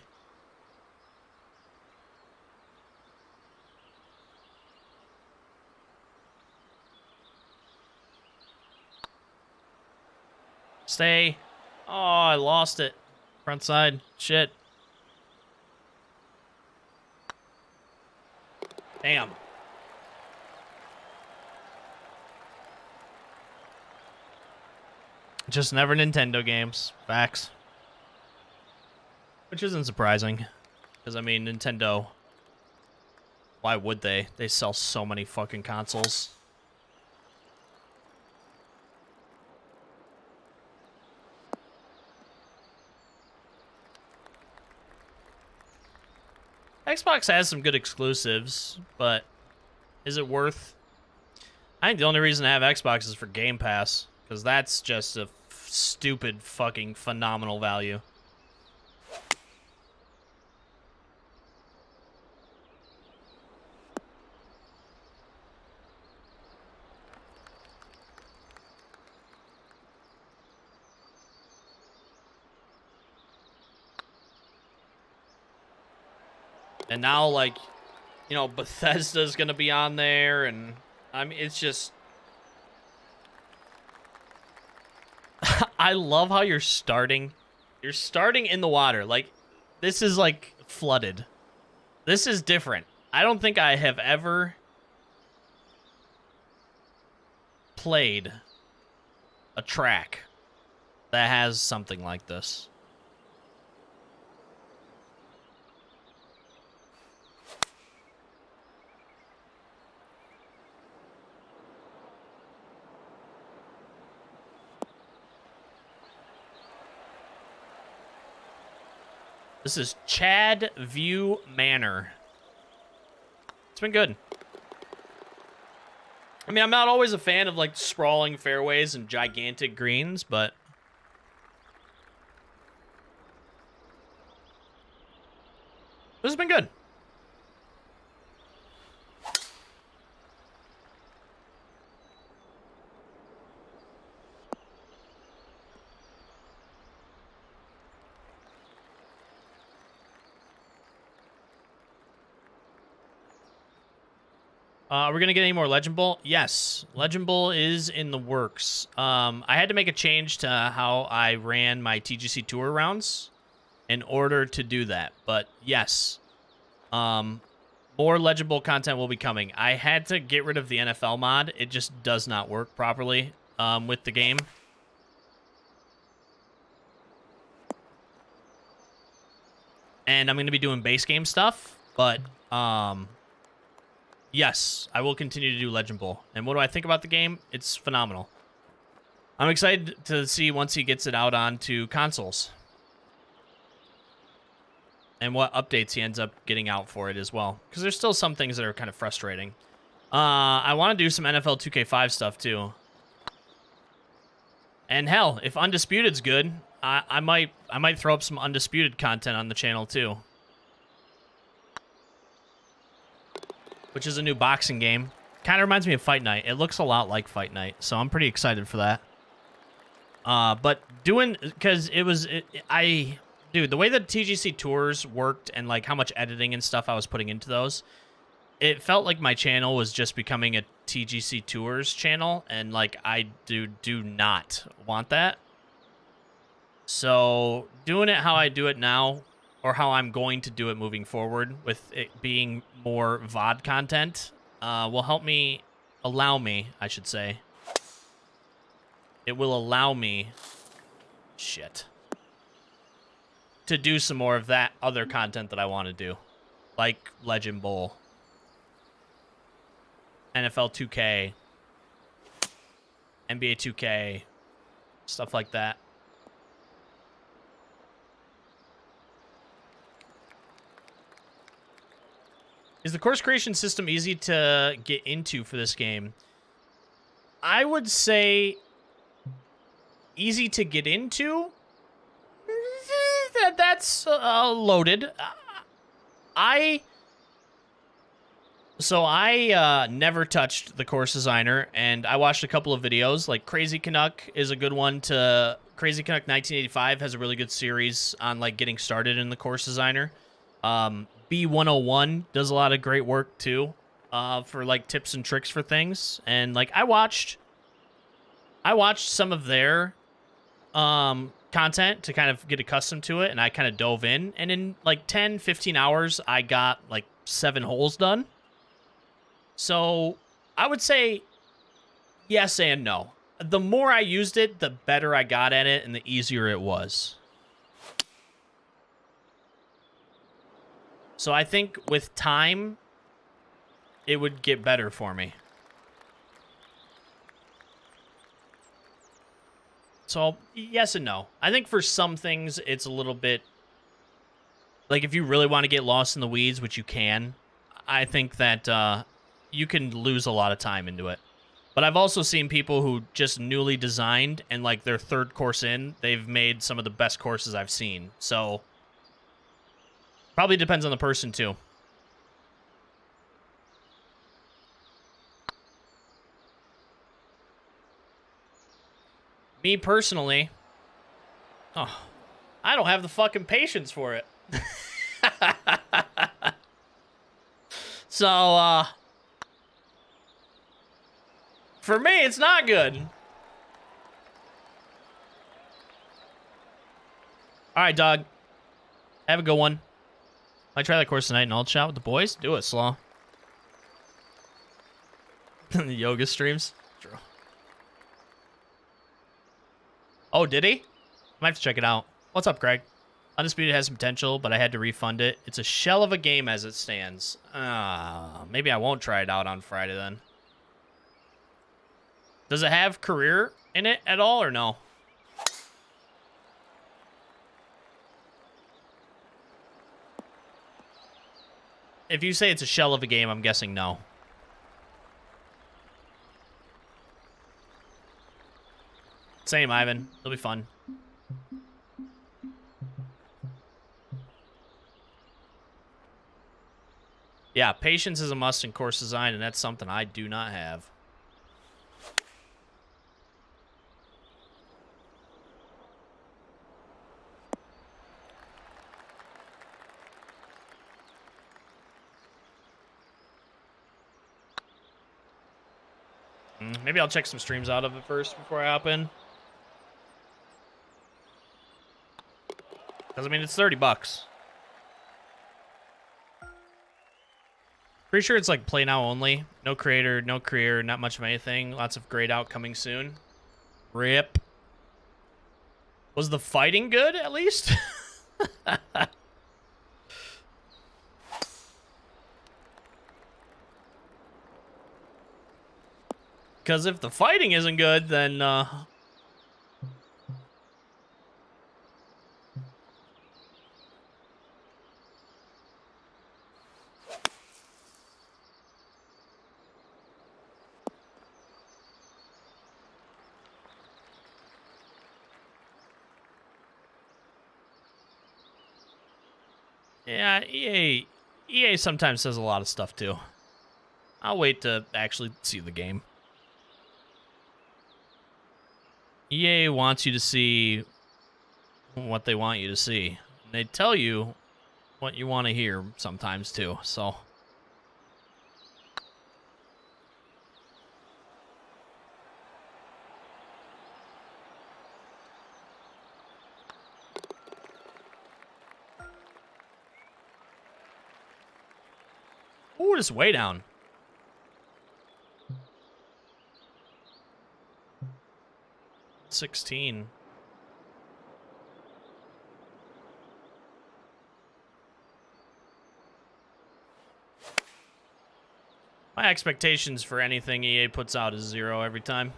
Stay. Oh, I lost it. Front side. Shit. Damn. Just never Nintendo games. Facts. Which isn't surprising. Because, I mean, Nintendo... Why would they? They sell so many fucking consoles. Xbox has some good exclusives, but is it worth... I think the only reason to have Xbox is for Game Pass, because that's just a stupid fucking phenomenal value. And now, like, you know, Bethesda's going to be on there, and, I mean, it's just... I love how you're starting. You're starting in the water. Like, this is, like, flooded. This is different. I don't think I have ever played a track that has something like this. This is Chad View Manor. It's been good. I mean, I'm not always a fan of, like, sprawling fairways and gigantic greens, but... this has been good. Are we going to get any more Legend Bowl? Yes. Legend Bowl is in the works. I had to make a change to how I ran my TGC Tour rounds in order to do that. But yes, more Legend Bowl content will be coming. I had to get rid of the NFL mod. It just does not work properly with the game. And I'm going to be doing base game stuff, but... yes, I will continue to do Legend Bowl. And what do I think about the game? It's phenomenal. I'm excited to see once he gets it out onto consoles. And what updates he ends up getting out for it as well. Because there's still some things that are kind of frustrating. I want to do some NFL 2K5 stuff too. And hell, if Undisputed's good, I might throw up some Undisputed content on the channel too. Which is a new boxing game. Kind of reminds me of Fight Night. It looks a lot like Fight Night, so I'm pretty excited for that. But doing... because it was... dude, the way that TGC Tours worked and, like, how much editing and stuff I was putting into those, it felt like my channel was just becoming a TGC Tours channel, and, like, I do not want that. So, doing it how I do it now... or how I'm going to do it moving forward with it being more VOD content will help me, allow me, I should say. It will allow me, to do some more of that other content that I want to do. Like Legend Bowl, NFL 2K, NBA 2K, stuff like that. Is the course creation system easy to get into for this game? I would say easy to get into. That's loaded. I never touched the course designer, and I watched a couple of videos. Like Crazy Canuck is a good one to... Crazy Canuck 1985 has a really good series on, like, getting started in the course designer. B101 does a lot of great work too, for, like, tips and tricks for things. And, like, I watched some of their content to kind of get accustomed to it, and I kind of dove in, and in like 10, 15 hours, I got like 7 holes done. So I would say yes and no. The more I used it, the better I got at it, and the easier it was. So I think with time, it would get better for me. So, yes and no. I think for some things, it's a little bit... Like, if you really want to get lost in the weeds, which you can, I think that you can lose a lot of time into it. But I've also seen people who just newly designed, and, like, their 3rd course in, they've made some of the best courses I've seen. So, probably depends on the person, too. Me personally, I don't have the fucking patience for it. So, for me, it's not good. All right, dog. Have a good one. Might try that course tonight and I'll chat with the boys. Do it, Slaw. The yoga streams. True. Oh, did he? Might have to check it out. What's up, Greg? Undisputed has some potential, but I had to refund it. It's a shell of a game as it stands. Maybe I won't try it out on Friday then. Does it have career in it at all or no? If you say it's a shell of a game, I'm guessing no. Same, Ivan. It'll be fun. Yeah, patience is a must in course design, and that's something I do not have. Maybe I'll check some streams out of it first before I hop in. Because, I mean, it's $30. Pretty sure it's like play now only. No creator, no career, not much of anything. Lots of grayed out coming soon. RIP. Was the fighting good, at least? Because if the fighting isn't good, then... Yeah, EA sometimes says a lot of stuff, too. I'll wait to actually see the game. EA wants you to see what they want you to see. And they tell you what you want to hear sometimes, too, so... Ooh, it's way down. $16. My expectations for anything EA puts out is 0 every time.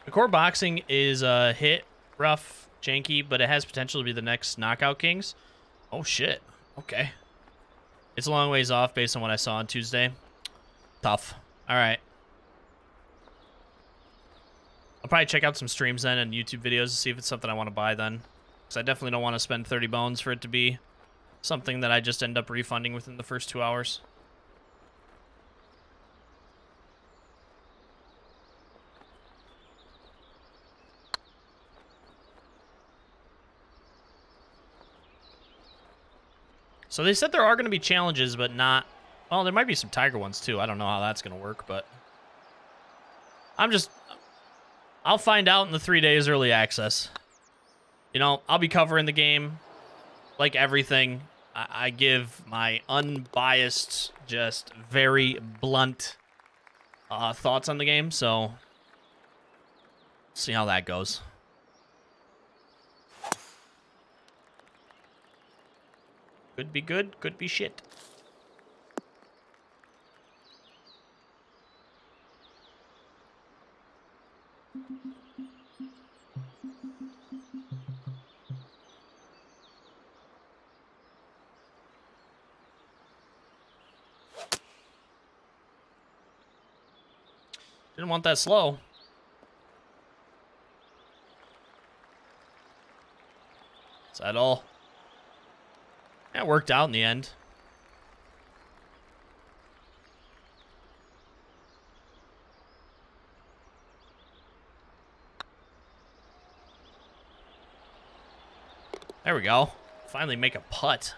The core boxing is hit, rough, janky, but it has potential to be the next Knockout Kings. Oh, shit. Okay. It's a long ways off based on what I saw on Tuesday. Tough. All right. I'll probably check out some streams then and YouTube videos to see if it's something I want to buy then. Because I definitely don't want to spend 30 bones for it to be something that I just end up refunding within the first 2 hours. So they said there are going to be challenges, but not... Well, there might be some Tiger ones, too. I don't know how that's going to work, but... I'm I'll find out in the 3 days early access. You know, I'll be covering the game like everything. I give my unbiased, just very blunt thoughts on the game, so see how that goes. Could be good, could be shit. Didn't want that slow. Is that all? That worked out in the end. There we go. Finally make a putt.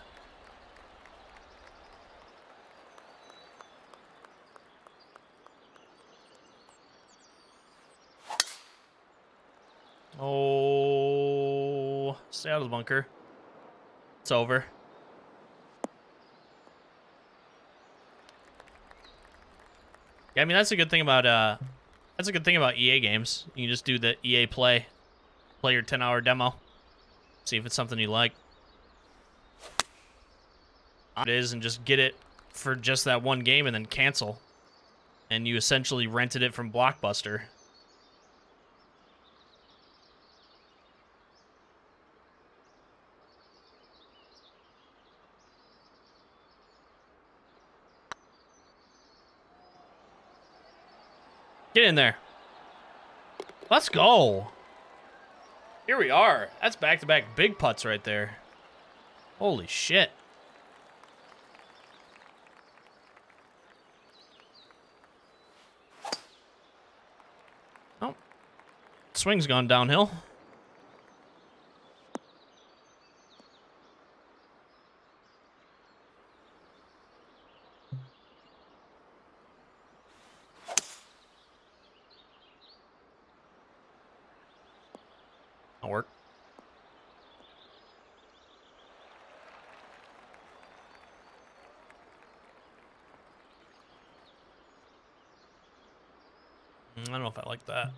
Oh, stay out of the bunker. It's over. Yeah, I mean that's a good thing about EA games. You can just do the EA play your 10-hour demo. See if it's something you like. It is, and just get it for just that one game and then cancel. And you essentially rented it from Blockbuster. Get in there. Let's go. Here we are. That's back-to-back big putts right there. Holy shit. Oh. Swing's gone downhill. That'll work. I don't know if I like that.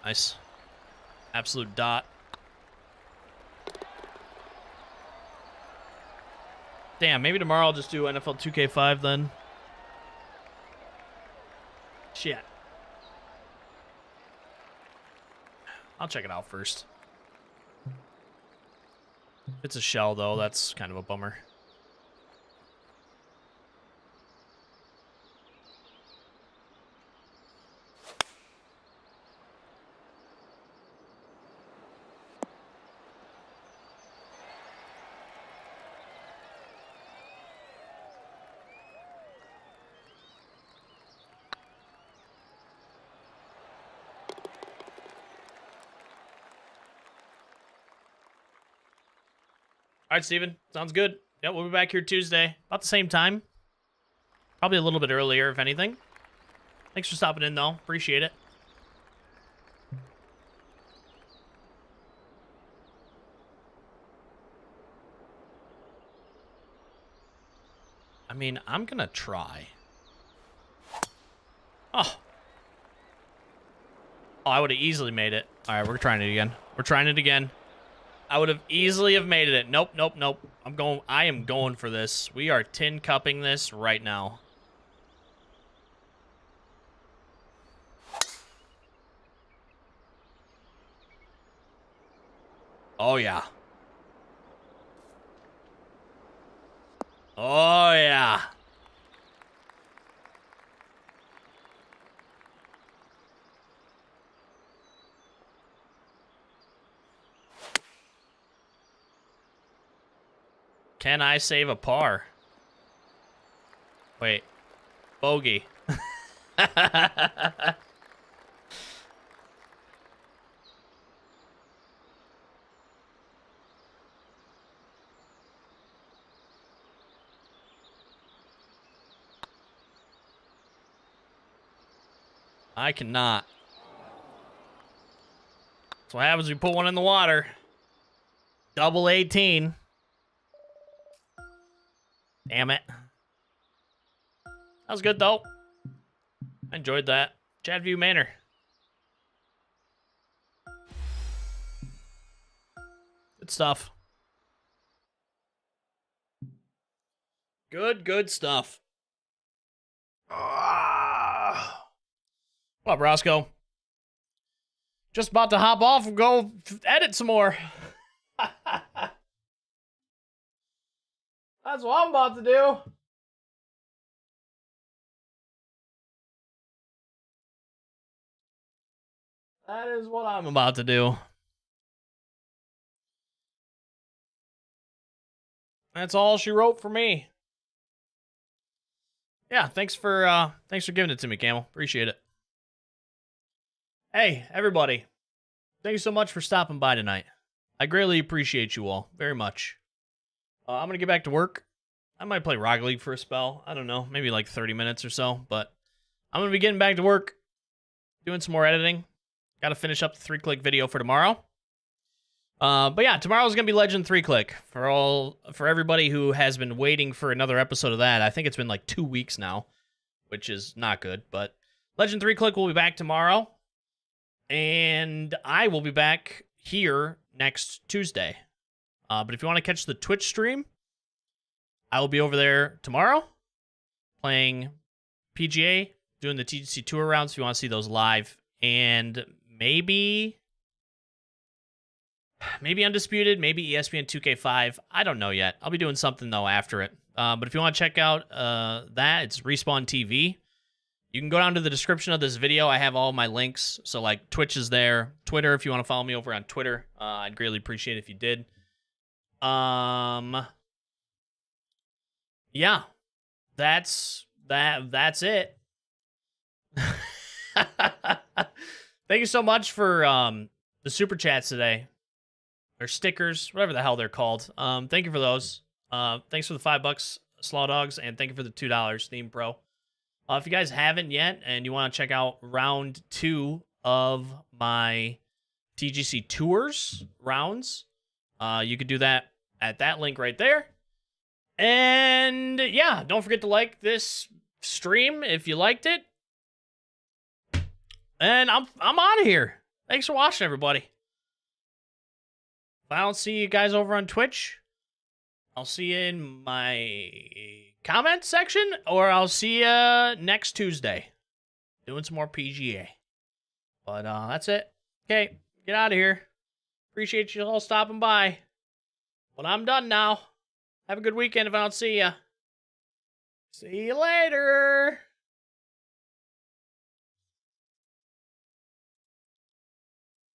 Nice. Absolute dot. Damn, maybe tomorrow I'll just do NFL 2K5 then. Shit. I'll check it out first. If it's a shell, though, that's kind of a bummer. All right, Steven. Sounds good. Yep, we'll be back here Tuesday. About the same time. Probably a little bit earlier, if anything. Thanks for stopping in, though. Appreciate it. I mean, I'm going to try. Oh. Oh, I would have easily made it. All right, we're trying it again. We're trying it again. I would have easily have made it. Nope, nope, nope. I am going for this. We are tin cupping this right now. Oh, yeah. Oh, yeah. Can I save a par? Wait. Bogey. I cannot. That's what happens when you put one in the water. Double 18. Damn it. That was good, though. I enjoyed that. Chadview Manor. Good stuff. Good stuff. What up, Roscoe? Just about to hop off and go edit some more. That's what I'm about to do. That is what I'm about to do. That's all she wrote for me. Yeah, thanks for giving it to me, Camel. Appreciate it. Hey, everybody. Thank you so much for stopping by tonight. I greatly appreciate you all very much. I'm going to get back to work. I might play Rocket League for a spell. I don't know, maybe like 30 minutes or so, but I'm going to be getting back to work, doing some more editing. Got to finish up the 3-click video for tomorrow. But yeah, tomorrow's going to be Legend 3-click for everybody who has been waiting for another episode of that. I think it's been like 2 weeks now, which is not good, but Legend 3-click will be back tomorrow. And I will be back here next Tuesday. But if you want to catch the Twitch stream, I will be over there tomorrow playing PGA, doing the TGC Tour rounds if you want to see those live. And maybe Undisputed, maybe ESPN 2K5. I don't know yet. I'll be doing something, though, after it. But if you want to check out that, it's Respawn TV. You can go down to the description of this video. I have all my links. So, like, Twitch is there. Twitter, if you want to follow me over on Twitter. I'd greatly appreciate it if you did. Yeah. That's it. Thank you so much for the super chats today. Or stickers, whatever the hell they're called. Thank you for those. Thanks for the $5, Slaw Dogs, and thank you for the $2, Theme Pro. If you guys haven't yet and you want to check out round 2 of my TGC Tours rounds, you could do that at that link right there. And yeah, don't forget to like this stream if you liked it. And I'm out of here. Thanks for watching, everybody. If I don't see you guys over on Twitch, I'll see you in my comment section, or I'll see you next Tuesday doing some more PGA. But that's it. Okay, get out of here. Appreciate you all stopping by. But I'm done now. Have a good weekend if I don't see you. See you later.